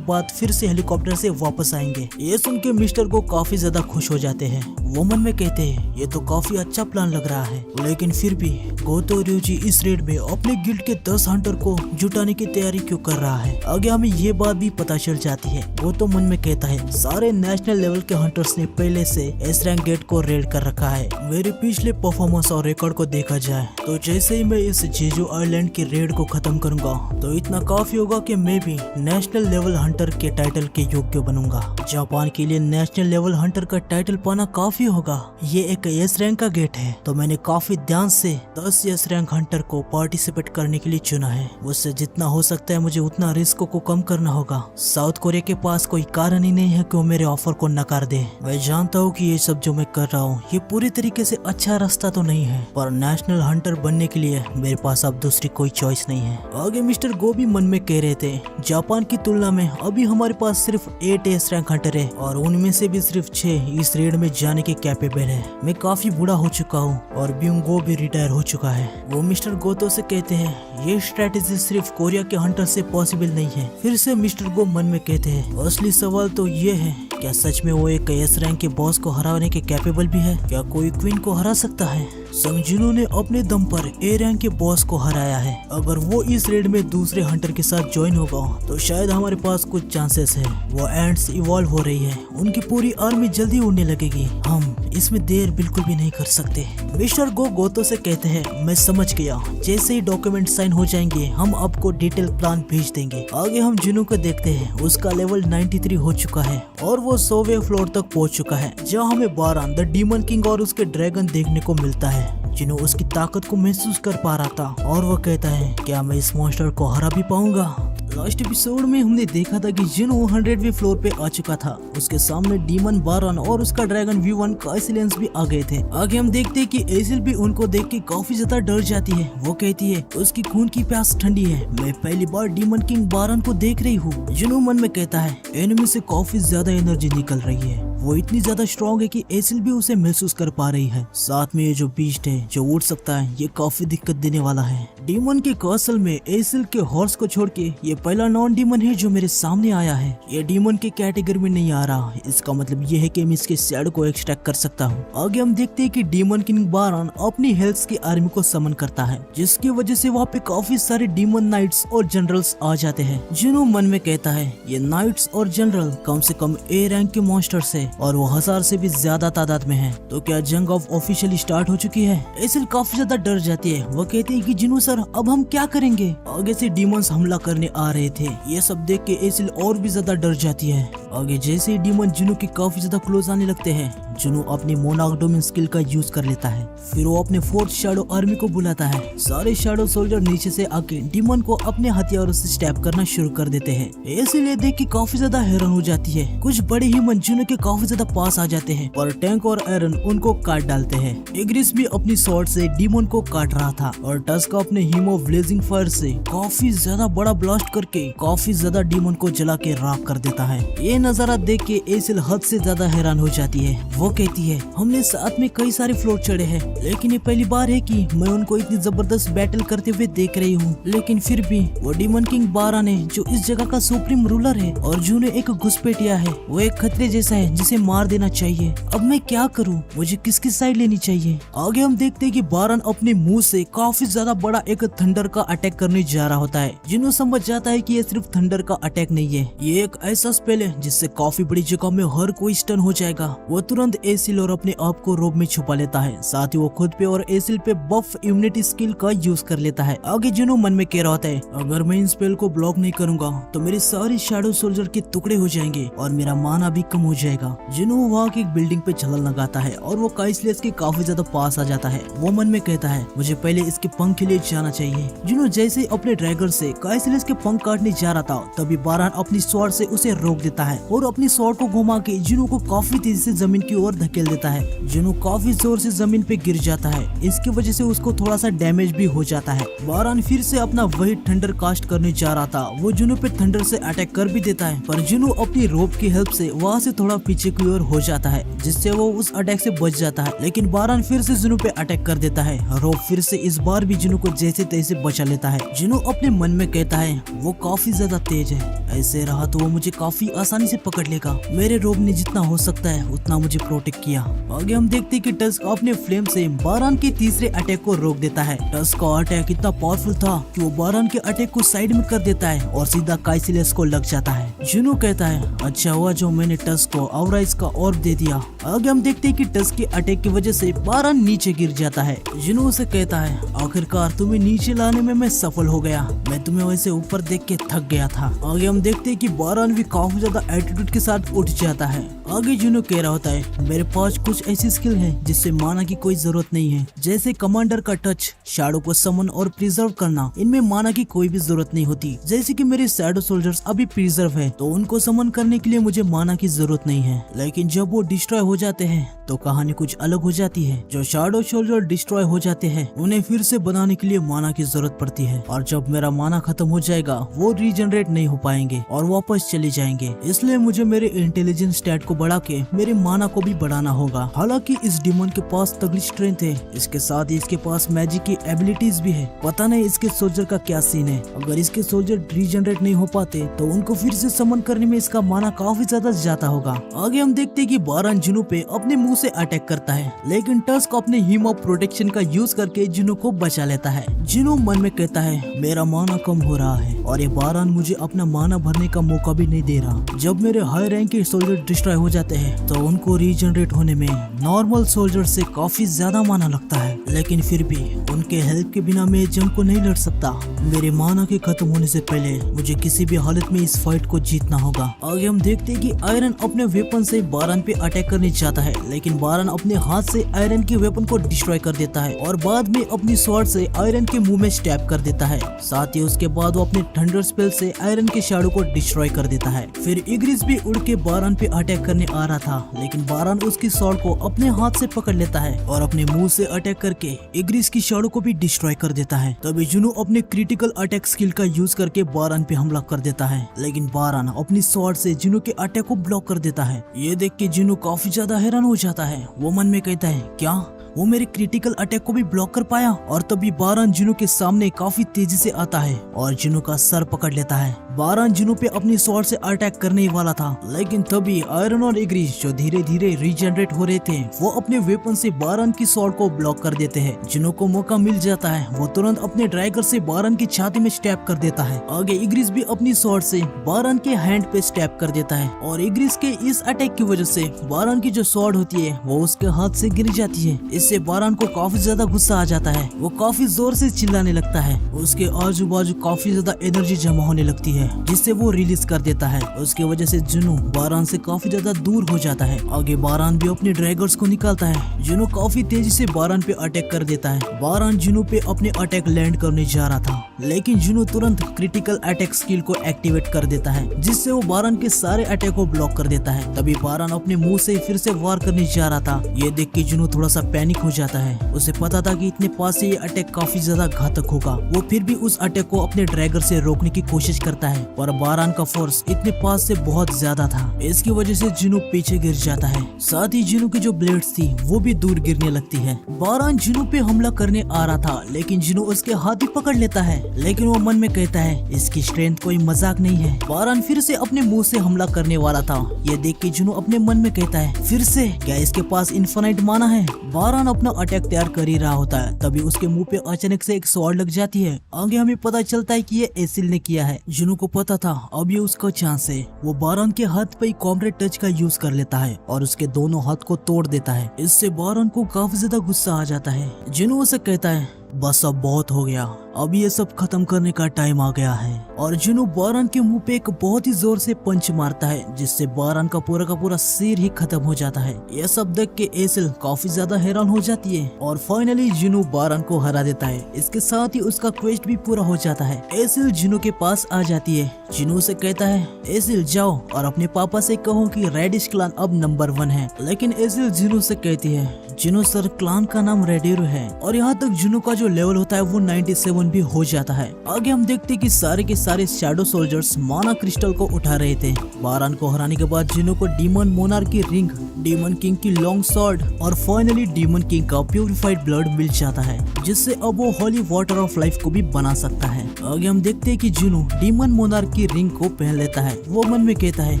बाद फिर से हेलीकॉप्टर से वापस आएंगे। ये सुन के मिस्टर को काफी ज्यादा खुश हो जाते हैं। वो मन में कहते हैं ये तो काफी अच्छा प्लान लग रहा है, लेकिन फिर भी गोतो ryuji इस रेड में अपने गिल्ड के 10 हंटर को जुटाने की तैयारी क्यों कर रहा है? आगे हमें ये बात भी पता चल जाती है। गोतो मन में कहता है सारे नेशनल लेवल के हंटर्स ने पहले से एस रैंक गेट को रेड कर रखा है। मेरे पिछले परफॉर्मेंस और रिकॉर्ड को देखा जाए तो जैसे ही मैं इस जेजू आइलैंड के रेड को खत्म करूंगा तो इतना काफी होगा कि मैं भी नेशनल लेवल हंटर के टाइटल के योग्य बनूंगा। जापान के लिए नेशनल लेवल हंटर का टाइटल पाना काफी होगा। ये एक एस रैंक का गेट है तो मैंने काफी ध्यान से 10 एस रैंक हंटर को पार्टिसिपेट करने के लिए चुना है। मुझसे जितना हो सकता है मुझे उतना रिस्क को कम करना होगा। साउथ कोरिया के पास कोई कारण ही नहीं है कि वो मेरे ऑफर को नकार दे। मैं जानता हूँ कि ये सब जो मैं कर रहा हूँ ये पूरी तरीके से अच्छा रास्ता तो नहीं है, पर नेशनल हंटर बनने के लिए मेरे पास अब दूसरी कोई चॉइस नहीं है। आगे मिस्टर गो भी मन में कह रहे थे जापान की तुलना में अभी हमारे पास सिर्फ 8 एस रैंक हंटर है और उनमें से भी सिर्फ 6 इस रेड में जाने के कैपेबल है। मैं काफी बूढ़ा हो चुका हूँ और ब्यूंग गो भी रिटायर हो चुका है। वो मिस्टर गोतो से कहते हैं ये स्ट्रेटेजी सिर्फ कोरिया के हंटर से पॉसिबल नहीं है। फिर से मिस्टर गो मन में कहते हैं असली सवाल तो ये है क्या सच में वो एक एस रैंक के बॉस को हराने के कैपेबल भी है? क्या कोई क्वीन को हरा सकता है? संगजुनो ने अपने दम पर ए रैंक के बॉस को हराया है। अगर वो इस रेड में दूसरे हंटर के साथ ज्वाइन होगा तो शायद हमारे पास कुछ चांसेस है। वो एंट्स इवॉल्व हो रही है, उनकी पूरी आर्मी जल्दी उड़ने लगेगी। हम इसमें देर बिल्कुल भी नहीं कर सकते। मिस्टर गो गोतो से कहते हैं मैं समझ गया, जैसे ही डॉक्यूमेंट साइन हो जाएंगे हम आपको डिटेल प्लान भेज देंगे। आगे हम जुनू को देखते हैं। उसका लेवल 93 हो चुका है और वो 100वें फ्लोर तक पहुंच चुका है, जहां हमें बारान द डीमन किंग और उसके ड्रैगन देखने को मिलता है। जिन्हों उसकी ताकत को महसूस कर पा रहा था और वो कहता है क्या मैं इस मॉन्स्टर को हरा भी पाऊंगा? लास्ट एपिसोड में हमने देखा था कि जिनो 100वें फ्लोर पे आ चुका था। उसके सामने डीमन बारान और उसका ड्रैगन V1 काइसिलेंस भी आ गए थे। आगे हम देखते हैं कि एसिल भी उनको देख के काफी ज्यादा डर जाती है। वो कहती है उसकी खून की प्यास ठंडी है, मैं पहली बार डीमन किंग बारान को देख रही हूँ। जिनो मन में कहता है एनिमी से काफी ज्यादा एनर्जी निकल रही है, वो इतनी ज्यादा स्ट्रॉन्ग है कि एसिल भी उसे महसूस कर पा रही है। साथ में ये जो बीस्ट है जो उड़ सकता है ये काफी दिक्कत देने वाला है। डीमन के कासल में एसिल के हॉर्स को छोड़ के ये पहला नॉन डीमन है जो मेरे सामने आया है। ये डीमन के कैटेगरी में नहीं आ रहा, इसका मतलब ये है कि मैं इसके शैडो को एक्सट्रैक्ट कर सकता हूँ। आगे हम देखते हैं कि डीमन किंग बारान अपनी हेल्थ की आर्मी को समन करता है, जिसकी वजह से वहाँ पे काफी सारे डीमन नाइट्स और जनरल्स आ जाते हैं। जिनो मन में कहता है ये नाइट्स और जनरल कम से कम ए रैंक के मॉन्स्टर्स है और वो 1000 से भी ज्यादा तादाद में है। तो क्या जंग ऑफ ऑफिशियली स्टार्ट हो चुकी है? एसिल काफी ज्यादा डर जाती है। वो कहती है कि जिनो सर अब हम क्या करेंगे? आगे से डीमंस हमला करने आ रहे थे। ये सब देख के एसिल और भी ज्यादा डर जाती है। आगे जैसे ही डीमन जुनू के काफी ज्यादा क्लोज आने लगते हैं, जुनू अपनी मोनार्क डोमेन स्किल का यूज कर लेता है। फिर वो अपने फोर्थ शैडो आर्मी को बुलाता है। सारे शैडो सोल्जर नीचे से आके डीमन को अपने हथियारों से स्टैप करना शुरू कर देते हैं। एसिल ये देख के काफी ज्यादा हैरान हो जाती है। कुछ बड़े ह्यूमन जुनू के काफी ज्यादा पास आ जाते हैं और टैंक और आयरन उनको काट डालते हैं। एग्रिस भी अपनी स्वॉर्ड से डीमन को काट रहा था और टस्क अपने हीमो ब्लेजिंग फायर से काफी ज्यादा बड़ा ब्लास्ट करके काफी ज्यादा डीमन को जला के राख कर देता है। ये नजारा देख के एसिल हद से ज्यादा हैरान हो जाती है। वो वो कहती है हमने साथ में कई सारे फ्लोर चढ़े हैं, लेकिन ये पहली बार है कि मैं उनको इतनी जबरदस्त बैटल करते हुए देख रही हूँ। लेकिन फिर भी वो डीमन किंग बारान है जो इस जगह का सुप्रीम रूलर है और जुनो एक घुसपैठिया है। वो एक खतरे जैसा है जिसे मार देना चाहिए। अब मैं क्या करूँ, मुझे किसकी साइड लेनी चाहिए? आगे हम देखते हैं कि बारान अपने मुंह से काफी ज्यादा बड़ा एक थंडर का अटैक करने जा रहा होता है। जुनो समझ जाता है कि ये सिर्फ थंडर का अटैक नहीं है, ये एक ऐसा स्पेल है जिससे काफी बड़ी जगह में हर कोई स्टन हो जाएगा। वो तुरंत एसिल और अपने आप को रोब में छुपा लेता है। साथ ही वो खुद पे और एसिल पे बफ इम्यूनिटी स्किल का यूज कर लेता है। आगे जुनो मन में कह रहा होता है अगर मैं इन स्पेल को ब्लॉक नहीं करूंगा तो मेरे सारे शैडो सोल्जर के टुकड़े हो जाएंगे और मेरा माना भी कम हो जाएगा। जुनो वहाँ की एक बिल्डिंग पे छलांग लगाता है और वो काइसलियस के काफी ज्यादा पास आ जाता है। वो मन में कहता है मुझे पहले इसके पंख के लिए जाना चाहिए। जुनो जैसे अपने ड्रैगन से काइसलियस के पंख काटने जा रहा था तभी बारान अपनी स्वॉर्ड से उसे रोक देता है और अपनी स्वॉर्ड को घुमा के जुनो को काफी तेजी से जमीन की ओर धकेल देता है। जुनो काफी जोर से जमीन पे गिर जाता है। इसकी वजह से उसको थोड़ा सा डैमेज भी हो जाता है। बारान फिर से अपना वही थंडर कास्ट करने जा रहा था। वो जुनो पे थंडर से अटैक कर भी देता है, पर जुनो अपनी रोप की हेल्प से वहाँ से थोड़ा पीछे की ओर हो जाता है, जिससे वो उस अटैक से बच जाता है। लेकिन बारान फिर से जुनो पे अटैक कर देता है। रोप फिर से इस बार भी जुनो को जैसे तैसे बचा लेता है। जुनो अपने मन में कहता है वो काफी ज्यादा तेज है, ऐसे रहा तो वो मुझे काफी आसानी से पकड़ लेगा। मेरे रोब ने जितना हो सकता है उतना मुझे प्रोटेक्ट किया। आगे हम देखते हैं कि टस्क अपने फ्लेम से बारान के तीसरे अटैक को रोक देता है। टस्क का अटैक इतना पावरफुल था कि वो बारान के अटैक को साइड में कर देता है और सीधा काइसलियस को लग जाता है। जुनो कहता है अच्छा हुआ जो मैंने टस्क को ऑराइज का ऑर्ब दे दिया। आगे हम देखते हैं कि टस्क के अटैक की वजह से बारान नीचे गिर जाता है। जुनो उसे कहता है आखिरकार तुम्हें नीचे लाने में मैं सफल हो गया, मैं तुम्हें वैसे ऊपर देख के थक गया था। आगे हम देखते हैं कि बारान भी काफी ज्यादा एटीट्यूड के साथ उठ जाता है। आगे जुनो कह रहा होता है मेरे पास कुछ ऐसी स्किल है जिससे माना की कोई जरूरत नहीं है, जैसे कमांडर का टच, शैडो को समन और प्रिजर्व करना। इनमें माना की कोई भी जरूरत नहीं होती। जैसे कि मेरे शैडो सोल्जर्स अभी प्रिजर्व है तो उनको समन करने के लिए मुझे माना की जरूरत नहीं है, लेकिन जब वो डिस्ट्रॉय हो जाते हैं तो कहानी कुछ अलग हो जाती है। जो शैडो सोल्जर डिस्ट्रॉय हो जाते हैं उन्हें फिर से बनाने के लिए माना की जरूरत पड़ती है, और जब मेरा माना खत्म हो जाएगा वो रीजनरेट नहीं हो पाएंगे और वापस चले जाएंगे। इसलिए मुझे मेरे इंटेलिजेंस स्टैट को बढ़ा के मेरे माना को भी बढ़ाना होगा। हालांकि इस डिमन के पास तगड़ी स्ट्रेंथ है, इसके साथ ही इसके पास मैजिक की एबिलिटीज भी है। पता नहीं इसके सोल्जर का क्या सीन है। अगर इसके सोल्जर रीजनरेट नहीं हो पाते तो उनको फिर से समन करने में इसका माना काफी ज्यादा जाता होगा। आगे हम देखते हैं कि बारान जुनो पे अपने मुंह से अटैक करता है, लेकिन टस्क अपने हीम ऑफ प्रोटेक्शन का यूज करके जुनो को बचा लेता है। जुनो मन में कहता है मेरा माना कम हो रहा है और ये बारान मुझे अपना माना भरने का मौका भी नहीं दे रहा। जब मेरे हाई रैंक के सोल्जर डिस्ट्रॉय हो जाते हैं तो उनको रीजनरेट होने में नॉर्मल सोल्जर से काफी ज्यादा माना लगता है, लेकिन फिर भी उनके हेल्प के बिना मैं जंग को नहीं लड़ सकता। मेरे माना के खत्म होने से पहले मुझे किसी भी हालत में इस फाइट को जीतना होगा। आगे हम देखते हैं कि आयरन अपने वेपन से बारान पे अटैक करने जाता है, लेकिन बारान अपने हाथ से आयरन के वेपन को डिस्ट्रॉय कर देता है और बाद में अपनी स्वॉर्ड से आयरन के मुंह में स्टैब कर देता है। साथ ही उसके बाद वो अपने थंडर स्पेल से आयरन के शैडो को डिस्ट्रॉय कर देता है। फिर इग्रिस भी उड़ के बारान पे अटैक करने आ रहा था, लेकिन बारान उसकी स्वॉर्ड को अपने हाथ से पकड़ लेता है और अपने मुंह से अटैक करके इग्रिस की शैडो को भी डिस्ट्रॉय कर देता है। तभी जुनो अपने क्रिटिकल अटैक स्किल का यूज करके बारान पे हमला कर देता है, लेकिन बारान अपनी स्वॉर्ड से जुनो के अटैक को ब्लॉक कर देता है। ये देख के जुनो काफी ज्यादा हैरान हो जाता है। वो मन में कहता है क्या वो मेरे क्रिटिकल अटैक को भी ब्लॉक कर पाया? और तभी बारान जुनो के सामने काफी तेजी से आता है और जुनो का सर पकड़ लेता है। बारान जुनो पे अपनी स्वॉर्ड से अटैक करने ही वाला था, लेकिन तभी आयरन और इग्रिस जो धीरे धीरे रीजनरेट हो रहे थे वो अपने वेपन से बारान की स्वॉर्ड को ब्लॉक कर देते हैं। जुनो को मौका मिल जाता है, वो तुरंत अपने ड्रैगर से बारान की छाती में स्टैब कर देता है। आगे इग्रिस भी अपनी स्वॉर्ड से बारान के हैंड पे स्टैब कर देता है और इग्रिस के इस अटैक की वजह से बारान की जो स्वॉर्ड होती है वो उसके हाथ से गिर जाती है। इससे बारान को काफी ज्यादा गुस्सा आ जाता है। वो काफी जोर से चिल्लाने लगता है। उसके आजू बाजू काफी ज्यादा एनर्जी जमा होने लगती है, जिससे वो रिलीज कर देता है। उसके वजह से जुनो बारान से काफी ज्यादा दूर हो जाता है। आगे बारान भी अपने ड्रैगर्स को निकालता है। जुनो काफी तेजी से बारान पे अटैक कर देता है। बारान जुनो पे अपने अटैक लैंड करने जा रहा था, लेकिन जुनो तुरंत क्रिटिकल अटैक स्किल को एक्टिवेट कर देता है, जिससे वो बारान के सारे अटैक को ब्लॉक कर देता है। तभी बारान अपने मुंह से फिर से वार करने जा रहा था। ये देख के जुनो थोड़ा सा पैनिक पैनिक हो जाता है। उसे पता था कि इतने पास से ये अटैक काफी ज्यादा घातक होगा। वो फिर भी उस अटैक को अपने ड्रैगर से रोकने की कोशिश करता है, पर बारान का फोर्स इतने पास से बहुत ज्यादा था। इसकी वजह से जिनू पीछे गिर जाता है। साथ ही जिनू की जो ब्लेड्स थी वो भी दूर गिरने लगती है। बारान जिनू पे हमला करने आ रहा था, लेकिन जिनू उसके हाथ ही पकड़ लेता है। लेकिन वो मन में कहता है इसकी स्ट्रेंथ कोई मजाक नहीं है। बारान फिर से अपने मुंह से हमला करने वाला था। ये देख के जिनू अपने मन में कहता है फिर से, क्या इसके पास इन्फिनाइट माना है। बारान अपना अटैक तैयार कर ही रहा होता है, तभी उसके मुंह पे अचानक से एक स्वॉर्ड लग जाती है। आगे हमें पता चलता है कि ये एसिल ने किया है। जिनू को पता था अब ये उसका चांस है। वो बारान के हाथ पे कॉम्रेड टच का यूज कर लेता है और उसके दोनों हाथ को तोड़ देता है। इससे बारान को काफी ज्यादा गुस्सा आ जाता है। जिनू उसे कहता है बस अब बहुत हो गया, अब ये सब खत्म करने का टाइम आ गया है। और जिनू बारान के मुंह पे एक बहुत ही जोर से पंच मारता है, जिससे बारान का पूरा सिर ही खत्म हो जाता है। यह सब देख के एसिल काफी ज्यादा हैरान हो जाती है और फाइनली जिनू बारान को हरा देता है। इसके साथ ही उसका क्वेस्ट भी पूरा हो जाता है। एसिल जिनू के पास आ जाती है। जिनू से कहता है एसिल जाओ और अपने पापा से कहो कि रेडिश क्लान अब नंबर 1 है। लेकिन एसिल जिनू से कहती है जिनू सर, क्लान का नाम रेडिरो है। और यहाँ तक जिनू का जो लेवल होता है वो 97 भी हो जाता है। आगे हम देखते हैं कि सारे के सारे शैडो सोल्जर्स माना क्रिस्टल को उठा रहे थे। बारान को हराने के बाद जिनू को डीमन मोनार्क की रिंग, डीमन किंग की लॉन्ग स्वॉर्ड और फाइनली डीमन किंग का प्यूरिफाइड ब्लड मिल जाता है, जिससे अब वो होली वाटर ऑफ लाइफ को भी बना सकता है। आगे हम देखते हैं कि जिनू डीमन मोनार्क की रिंग को पहन लेता है। वो मन में कहता है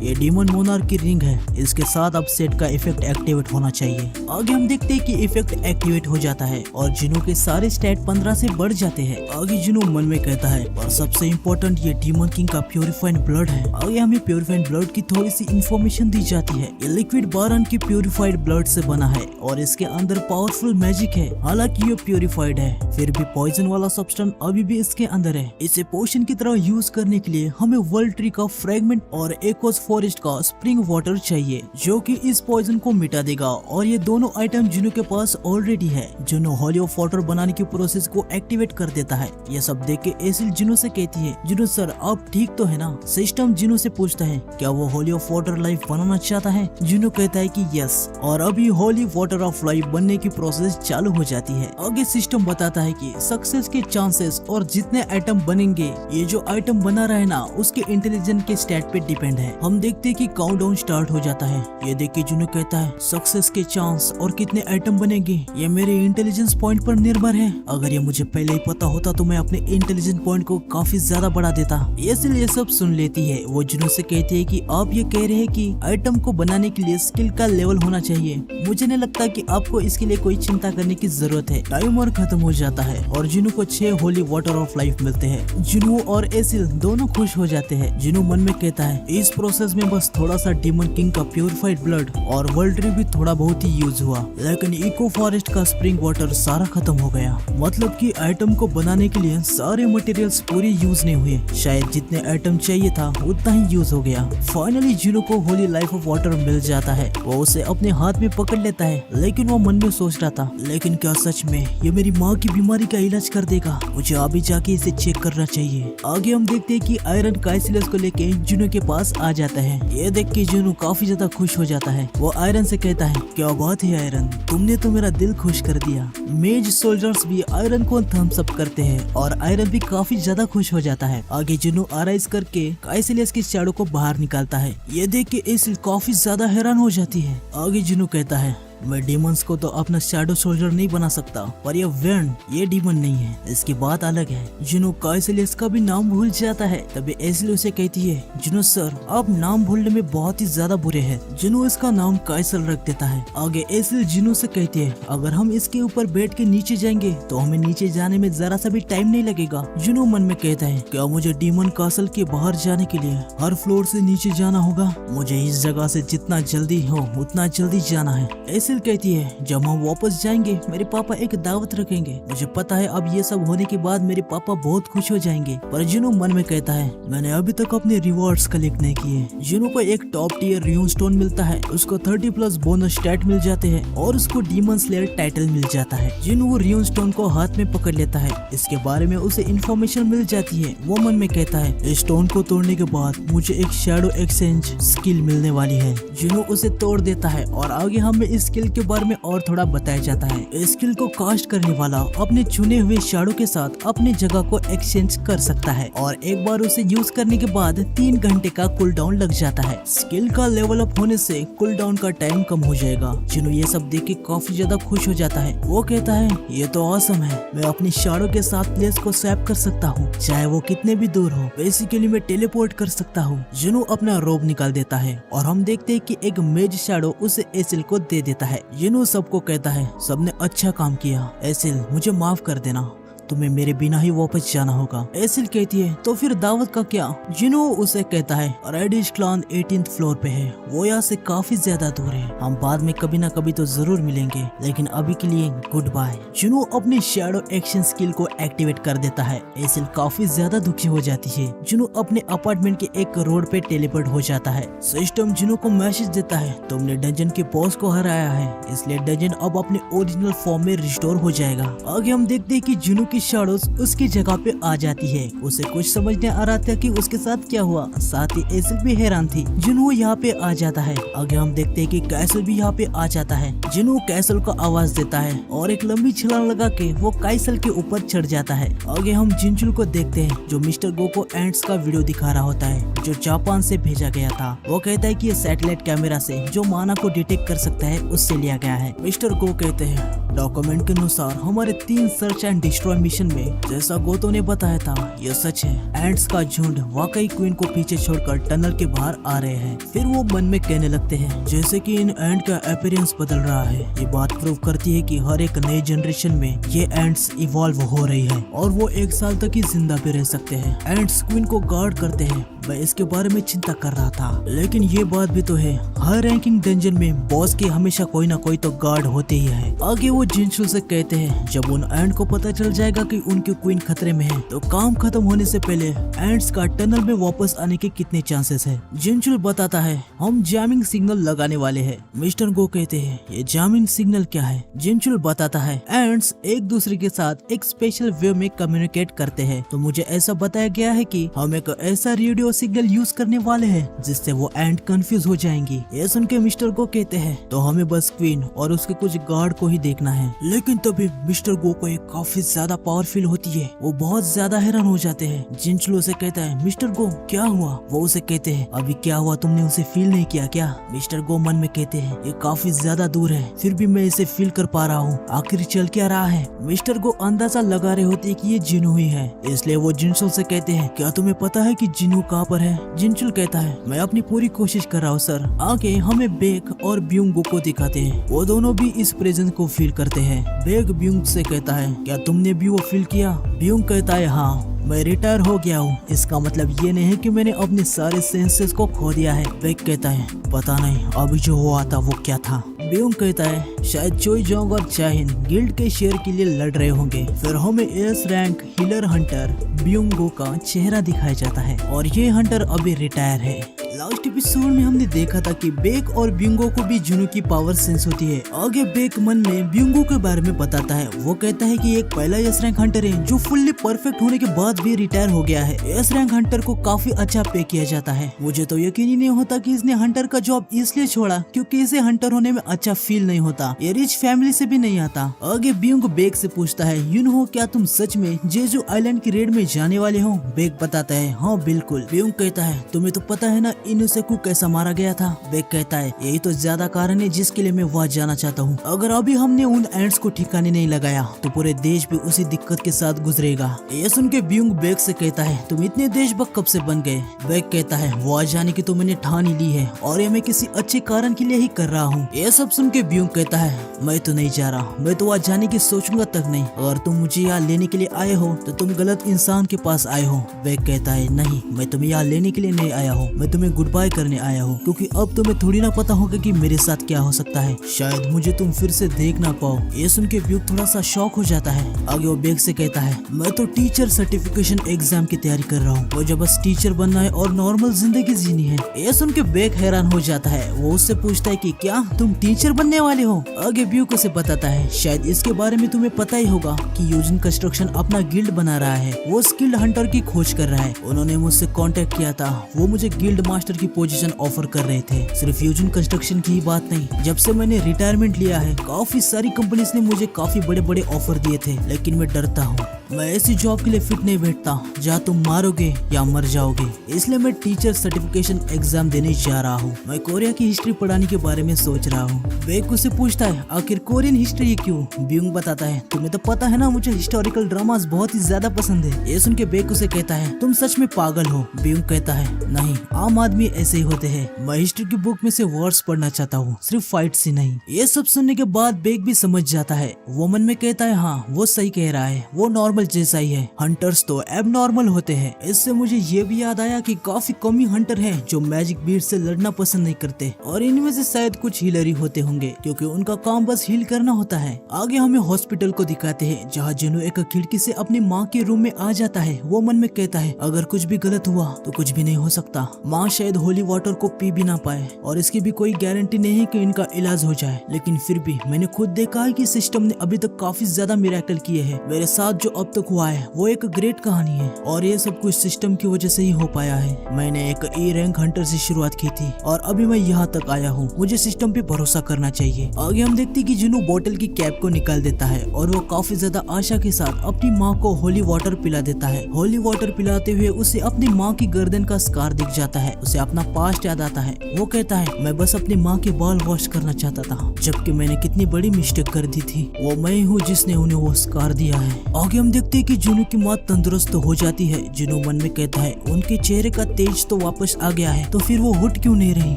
ये डीमन मोनार्क की रिंग है, इसके साथ अब सेट का इफेक्ट एक्टिवेट होना चाहिए। आगे हम देखते हैं कि इफेक्ट एक्टिवेट हो जाता है और जिनू के सारे स्टैट 15 से बढ़ जाते हैं। आगे जिनू मन में कहता है पर सबसे इम्पोर्टेंट ये डीमन किंग का प्यूरिफाइड ब्लड है। आगे हमें प्यूरिफाइड ब्लड की थोड़ी सी इंफॉर्मेशन दी जाती है। ये लिक्विड बारान की प्यूरिफाइड ब्लड से बना है और इसके अंदर पावरफुल मैजिक है। हालांकि ये प्यूरिफाइड है, फिर भी पॉइजन वाला सब्सटेंस अभी भी इसके अंदर है। इसे पोशन की तरह यूज करने के लिए हमें वर्ल्ड ट्री का फ्रेगमेंट और एकोस फॉरेस्ट का स्प्रिंग वाटर चाहिए, जो कि इस पॉइजन को मिटा देगा। और ये दोनों आइटम जिनू के पास ऑलरेडी है। जिनू हॉली ऑफ वाटर बनाने की प्रोसेस को एक्टिवेट कर देता है। ये सब देख के एसिल जिनू से कहती है जिनू सर आप ठीक तो है ना। सिस्टम जिनू से पूछता है क्या वो होली ऑफ वाटर लाइफ बनाना चाहता है। जिनू कहता है कि यस, और अभी होली वाटर ऑफ लाइफ बनने की प्रोसेस चालू हो जाती है। आगे सिस्टम बताता है कि सक्सेस के चांसेस और जितने आइटम बनेंगे, ये जो आइटम बना रहा है ना उसके इंटेलिजेंस के स्टैट पे डिपेंड है। हम देखते हैं कि काउंटडाउन स्टार्ट हो जाता है। ये देख के जिनू कहता है सक्सेस के चांस और कितने आइटम बनेंगे ये मेरे इंटेलिजेंस पॉइंट पर निर्भर है। अगर ये मुझे पहले ही पता होता तो मैं अपने इंटेलिजेंस पॉइंट को काफी ज्यादा बढ़ा देता। इसलिए ये सब सुन लेती है। वो जिनू से कहती है कि आप ये कह रहे हैं कि आइटम को बनाने के लिए स्किल का लेवल होना चाहिए। मुझे नहीं लगता कि आपको इसके लिए कोई चिंता करने की जरूरत है। टाइमर खत्म हो जाता है और जिनू को 6 होली वाटर ऑफ लाइफ मिलते हैं। जिनू और एसिल दोनों खुश हो जाते हैं। जिनू मन में कहता है इस प्रोसेस में बस थोड़ा सा डीमन किंग का प्यूरिफाइड ब्लड और वर्ल्ड ट्री भी थोड़ा बहुत ही यूज हुआ, लेकिन इको फॉरेस्ट का स्प्रिंग वाटर सारा खत्म हो गया। मतलब कि आइटम को बनाने के लिए सारे मटेरियल्स पूरे यूज नहीं हुए। शायद जितने आइटम चाहिए था उतना ही यूज हो गया। फाइनली जिनू को होली लाइफ ऑफ वाटर मिल जाता है। वो उसे अपने हाथ में पकड़ लेता है, लेकिन वो मन में सोच रहा था लेकिन क्या सच में ये मेरी माँ की बीमारी का इलाज कर देगा। मुझे अभी जाके इसे चेक करना चाहिए। आगे हम देखते हैं कि आयरन काइसिलस को लेके जिनू के पास आ जाता है। ये देख के जिनू काफी ज्यादा खुश हो जाता है। वो आयरन से कहता है क्या बात है आयरन, तुमने तो मेरा दिल खुश कर दिया। मेज सोल्जर्स भी आयरन को थम्स अप करते हैं और आयरन भी काफी ज्यादा खुश हो जाता है। आगे जिनू आराइज करके काइसिलस की शैडो को बाहर निकालता है। ये देख के एसिल काफी ज्यादा हैरान हो जाती है। आगे जिनू कहता है मैं डीमंस को तो अपना शैडो सोल्जर नहीं बना सकता, पर ये वेर्न ये डीमन नहीं है, इसकी बात अलग है। जिनू काइसिलस का भी नाम भूल जाता है। तभी एसिल उसे कहती है जिनू सर आप नाम भूलने में बहुत ही ज्यादा बुरे हैं। जिनू इसका नाम काइसल रख देता है। आगे एसिल जिनू से कहती है अगर हम इसके ऊपर बैठ के नीचे जाएंगे तो हमें नीचे जाने में जरा सा भी टाइम नहीं लगेगा। जिनू मन में कहता है क्या मुझे डीमन कासल के बाहर जाने के लिए हर फ्लोर से नीचे जाना होगा। मुझे इस जगह से जितना जल्दी हो उतना जल्दी जाना है। एसिल कहती है जब हम वापस जाएंगे मेरे पापा एक दावत रखेंगे। मुझे पता है अब ये सब होने के बाद मेरे पापा बहुत खुश हो जाएंगे। पर जिनू मन में कहता है मैंने अभी तक अपने रिवॉर्ड्स कलेक्ट नहीं किए। जिनू को एक टॉप टियर रियून स्टोन मिलता है, उसको 30+ बोनस स्टैट मिल जाते हैं और उसको डीमन स्लेयर टाइटल मिल जाता है। जिनू वो रियून स्टोन को हाथ में पकड़ लेता है। इसके बारे में उसे इन्फॉर्मेशन मिल जाती है। वो मन में कहता है इस स्टोन को तोड़ने के बाद मुझे एक शैडो एक्सचेंज स्किल मिलने वाली है। जिनू उसे तोड़ देता है और आगे हमें इसके स्किल के बारे में और थोड़ा बताया जाता है। इस स्किल को कास्ट करने वाला अपने चुने हुए शैडो के साथ अपनी जगह को एक्सचेंज कर सकता है और एक बार उसे यूज करने के बाद 3 घंटे का कूल डाउन लग जाता है। स्किल का लेवल अप होने से कूल डाउन का टाइम कम हो जाएगा। जिन्हों ये सब देख के काफी ज्यादा खुश हो जाता है। वो कहता है ये तो ऑसम है, मैं अपनी शैडो के साथ प्लेस को स्वैप कर सकता हूँ, चाहे वो कितने भी दूर हो। बेसिकली मैं टेलीपोर्ट कर सकता हूँ। जिन्हों अपना रोब निकाल देता है और हम देखते हैं कि एक मेज शैडो उसे एसिल को दे देता है। जिन्हों सबको कहता है सबने अच्छा काम किया, एसिल मुझे माफ कर देना, तुम्हें मेरे बिना ही वापस जाना होगा। एसिल कहती है तो फिर दावत का क्या? जिनो उसे कहता है रेडिश क्लान 18th फ्लोर पे है, वो यहाँ से काफी ज्यादा दूर है, हम बाद में कभी ना कभी तो जरूर मिलेंगे, लेकिन अभी के लिए गुड बाय। जिनो अपनी शैडो एक्शन स्किल को एक्टिवेट कर देता है। एसिल काफी ज्यादा दुखी हो जाती है। जिनो अपने अपार्टमेंट के एक रोड पे टेलीपोर्ट हो जाता है। सिस्टम जिनो को मैसेज देता है तुमने डंजन के बॉस को हराया है, इसलिए डंजन अब अपने ओरिजिनल फॉर्म में रिस्टोर हो जाएगा। आगे हम देखते हैं कि जिनो की शैडोज उसकी जगह पे आ जाती है। उसे कुछ समझ नहीं आ रहा था कि उसके साथ क्या हुआ, साथ ही एसिल भी हैरान थी। जिनो यहाँ पे आ जाता है। आगे हम देखते हैं कि कैसल भी यहाँ पे आ जाता है। जिनो कैसल को आवाज देता है और एक लंबी छलांग लगा के वो कैसल के ऊपर चढ़ जाता है। आगे हम जिंजुल को देखते हैं जो मिस्टर गो को एंट्स का वीडियो दिखा रहा होता है जो जापान से भेजा गया था। वो कहता है कि ये सैटेलाइट कैमरा से जो माना को डिटेक्ट कर सकता है उससे लिया गया है। मिस्टर गो कहते हैं डॉक्यूमेंट के अनुसार हमारे 3 सर्च एंड डिस्ट्रॉय मिशन में जैसा गोतो ने बताया था यह सच है। एंट्स का झुंड वाकई क्वीन को पीछे छोड़कर टनल के बाहर आ रहे हैं। फिर वो मन में कहने लगते हैं जैसे कि इन एंट का अपीयरेंस बदल रहा है। ये बात प्रूव करती है कि हर एक नए जनरेशन में ये एंट्स इवॉल्व हो रही है और वो 1 साल तक ही जिंदा भी रह सकते हैं। एंट्स क्वीन को गार्ड करते हैं। मैं इसके बारे में चिंता कर रहा था, लेकिन ये बात भी तो है हर रैंकिंग डंजन में बॉस के हमेशा कोई ना कोई तो गार्ड होते ही है। आगे वो जिंशुल से कहते हैं जब उन एंट को पता चल जाएगा कि उनकी क्वीन खतरे में है तो काम खत्म होने से पहले एंट्स का टनल में वापस आने के कितने चांसेस है। जिंशुल बताता है हम जैमिंग सिग्नल लगाने वाले हैं। मिस्टर गो कहते हैं ये जैमिंग सिग्नल क्या है? जिंशुल बताता है एंट्स एक दूसरे के साथ एक स्पेशल वे में कम्युनिकेट करते हैं। तो मुझे ऐसा बताया गया है कि हम एक ऐसा रेडियो सिग्नल यूज करने वाले हैं जिससे वो एंट कंफ्यूज हो जाएंगी। ये सुन के मिस्टर गो कहते हैं तो हमें बस क्वीन और उसके कुछ गार्ड को ही देखना है। लेकिन तभी मिस्टर गो को एक काफी ज्यादा पावर फील होती है। वो बहुत ज्यादा हैरान हो जाते हैं। जिंचुल उसे कहता है मिस्टर गो क्या हुआ? वो उसे कहते हैं अभी क्या हुआ, तुमने उसे फील नहीं किया क्या? मिस्टर गो मन में कहते हैं ये काफी ज्यादा दूर है, फिर भी मैं इसे फील कर पा रहा हूँ, आखिर चल क्या रहा है? मिस्टर गो अंदाजा लगा रहे होते कि ये जिन्हू ही है, इसलिए वो जिंचुल से कहते हैं क्या तुम्हें पता है कि जिन्हू कहाँ पर है? जिंचुल कहता है मैं अपनी पूरी कोशिश कर रहा हूँ सर। आगे हमें बेक और ब्यूंगो को दिखाते हैं। वो दोनों भी इस प्रेजेंस को फील करते हैं। बेक ब्यूंग से कहता है क्या तुमने भी वो फील किया? ब्यूंग कहता है हाँ, मैं रिटायर हो गया हूँ, इसका मतलब ये नहीं है कि मैंने अपने सारे सेंसेस को खो दिया है। बेक कहता है पता नहीं अभी जो हुआ था वो क्या था। ब्यूंग कहता है शायद चोई जोंग और चाहिन गिल्ड के शेयर के लिए लड़ रहे होंगे। फिर हमें एस रैंक हीलर हंटर ब्यूंगो का चेहरा दिखाया जाता है और ये हंटर अभी रिटायर है। लास्ट एपिसोड में हमने देखा था कि बेक और ब्यूंगो को भी जुनू की पावर सेंस होती है। आगे बेक मन में ब्यूंगो के बारे में बताता है। वो कहता है कि एक पहला एस रैंक हंटर है जो फुल्ली परफेक्ट होने के बाद भी रिटायर हो गया है। एस रैंक हंटर को काफी अच्छा पे किया जाता है। मुझे तो यकीन ही नहीं होता कि इसने हंटर का जॉब इसलिए छोड़ा क्योंकि इसे हंटर होने में अच्छा फील नहीं होता, ये रिच फैमिली से भी नहीं आता। आगे ब्यूंग बेक से पूछता है यूनो क्या तुम सच में जेजू आइलैंड की रेड में जाने वाले हो? बेक बताता है हाँ बिल्कुल। ब्यूंग कहता है तुम्हें तो पता है ना इनुसेकु कैसा मारा गया था? बेक कहता है यही तो ज्यादा कारण है जिसके लिए मैं वहाँ जाना चाहता हूँ। अगर अभी हमने उन एंट्स को ठिकाने नहीं लगाया तो पूरे देश भी उसी दिक्कत के साथ गुजरेगा। ये सुन के ब्यूंग बेक से कहता है तुम इतने देशभक्त कब से बन गए? बेक कहता है वहाँ जाने की तो मैंने ठान ही ली है और ये मैं किसी अच्छे कारण के लिए ही कर रहा हूँ। ये सब सुन के ब्यूंग कहता है मैं तो नहीं जा रहा, मैं तो वहाँ जाने की सोचूंगा तक नहीं। अगर तुम मुझे यहाँ लेने के लिए आए हो तो तुम गलत इंसान के पास आए हो। बेक कहता है नहीं, मैं तुम्हें यहाँ लेने के लिए नहीं आया हूँ, मैं तुम्हें गुड बाय करने आया हूँ क्योंकि अब तुम्हें थोड़ी ना पता होगा कि मेरे साथ क्या हो सकता है, शायद मुझे तुम फिर से देख ना पाओ। ये सुन के ब्यूंग थोड़ा सा शॉक हो जाता है। आगे वो बेक से कहता है मैं तो टीचर सर्टिफिकेशन एग्जाम की तैयारी कर रहा हूँ, मुझे बस टीचर बनना है और नॉर्मल जिंदगी जीनी है। ये सुन के बेक हैरान हो जाता है। वो उससे पूछता है कि क्या तुम टीचर बनने वाले हो? आगे ब्यूंग उसे बताता है शायद इसके बारे में तुम्हें पता ही होगा कि यूजिन कंस्ट्रक्शन अपना गिल्ड बना रहा है, वो स्किल्ड हंटर की खोज कर रहा है। उन्होंने मुझसे कांटेक्ट किया था, वो मुझे गिल्ड मास्टर की पोजीशन ऑफर कर रहे थे। सिर्फ फ्यूजन कंस्ट्रक्शन की ही बात नहीं, जब से मैंने रिटायरमेंट लिया है काफी सारी कंपनीज ने मुझे काफी बड़े बड़े ऑफर दिए थे, लेकिन मैं डरता हूँ। मैं ऐसी जॉब के लिए फिट नहीं बैठता जहाँ तुम मारोगे या मर जाओगे। इसलिए मैं टीचर सर्टिफिकेशन एग्जाम देने जा रहा हूँ। मैं कोरिया की हिस्ट्री पढ़ाने के बारे में सोच रहा हूँ। बेक उससे पूछता है आखिर कोरियन हिस्ट्री क्यों। ब्यूंग बताता है तुम्हें तो पता है ना, मुझे हिस्टोरिकल ड्रामास बहुत ही ज्यादा पसंद है। ये सुन के बेक उसे कहता है तुम सच में पागल हो। ब्यूंग कहता है नहीं, आम आदमी ऐसे ही होते हैं। मैं हिस्ट्री की बुक में से वर्ड्स पढ़ना चाहता हूँ, सिर्फ फाइट्स ही नहीं। ये सब सुनने के बाद बेक भी समझ जाता है। वो मन में कहता है हाँ वो सही कह रहा है, वो नॉर्मल जैसा ही है। हंटर्स तो एबनॉर्मल होते हैं। इससे मुझे ये भी याद आया कि काफी कम ही हंटर हैं जो मैजिक बीट से लड़ना पसंद नहीं करते, और इनमें से शायद कुछ हीलर ही होते होंगे क्योंकि उनका काम बस हील करना होता है। आगे हमें हॉस्पिटल को दिखाते हैं जहाँ जिन्हों एक खिड़की से अपनी माँ के रूम में आ जाता है। वो मन में कहता है अगर कुछ भी गलत हुआ तो कुछ भी नहीं हो सकता। माँ शायद होली वाटर को पी भी ना पाए और इसकी भी कोई गारंटी नहीं है कि इनका इलाज हो जाए, लेकिन फिर भी मैंने खुद देखा है कि सिस्टम ने अभी तक काफी ज्यादा मिरेकल किए हैं। मेरे साथ जो अब तक हुआ है वो एक ग्रेट कहानी है और ये सब कुछ सिस्टम की वजह से ही हो पाया है। मैंने एक ए रैंक हंटर से शुरुआत की थी और अभी मैं यहाँ तक आया हूँ। मुझे सिस्टम पे भरोसा करना चाहिए। आगे हम देखते कि जुनू बोतल की कैप को निकाल देता है और वो काफी ज्यादा आशा के साथ अपनी माँ को होली वाटर पिला देता है। होली वाटर पिलाते हुए उसे अपनी माँ की गर्दन का स्कार दिख जाता है। उसे अपना पास्ट याद आता है। वो कहता है मैं बस अपनी माँ के बाल वॉश करना चाहता था, जबकि मैंने कितनी बड़ी मिस्टेक कर दी थी। वो मैं हूँ जिसने उन्हें वो स्कार दिया है। आगे हम देखते हैं कि जुनू की माँ तंदुरुस्त हो जाती है। जुनू मन में कहता है उनके चेहरे का तेज तो वापस आ गया है, तो फिर वो उठ क्यों नहीं रही।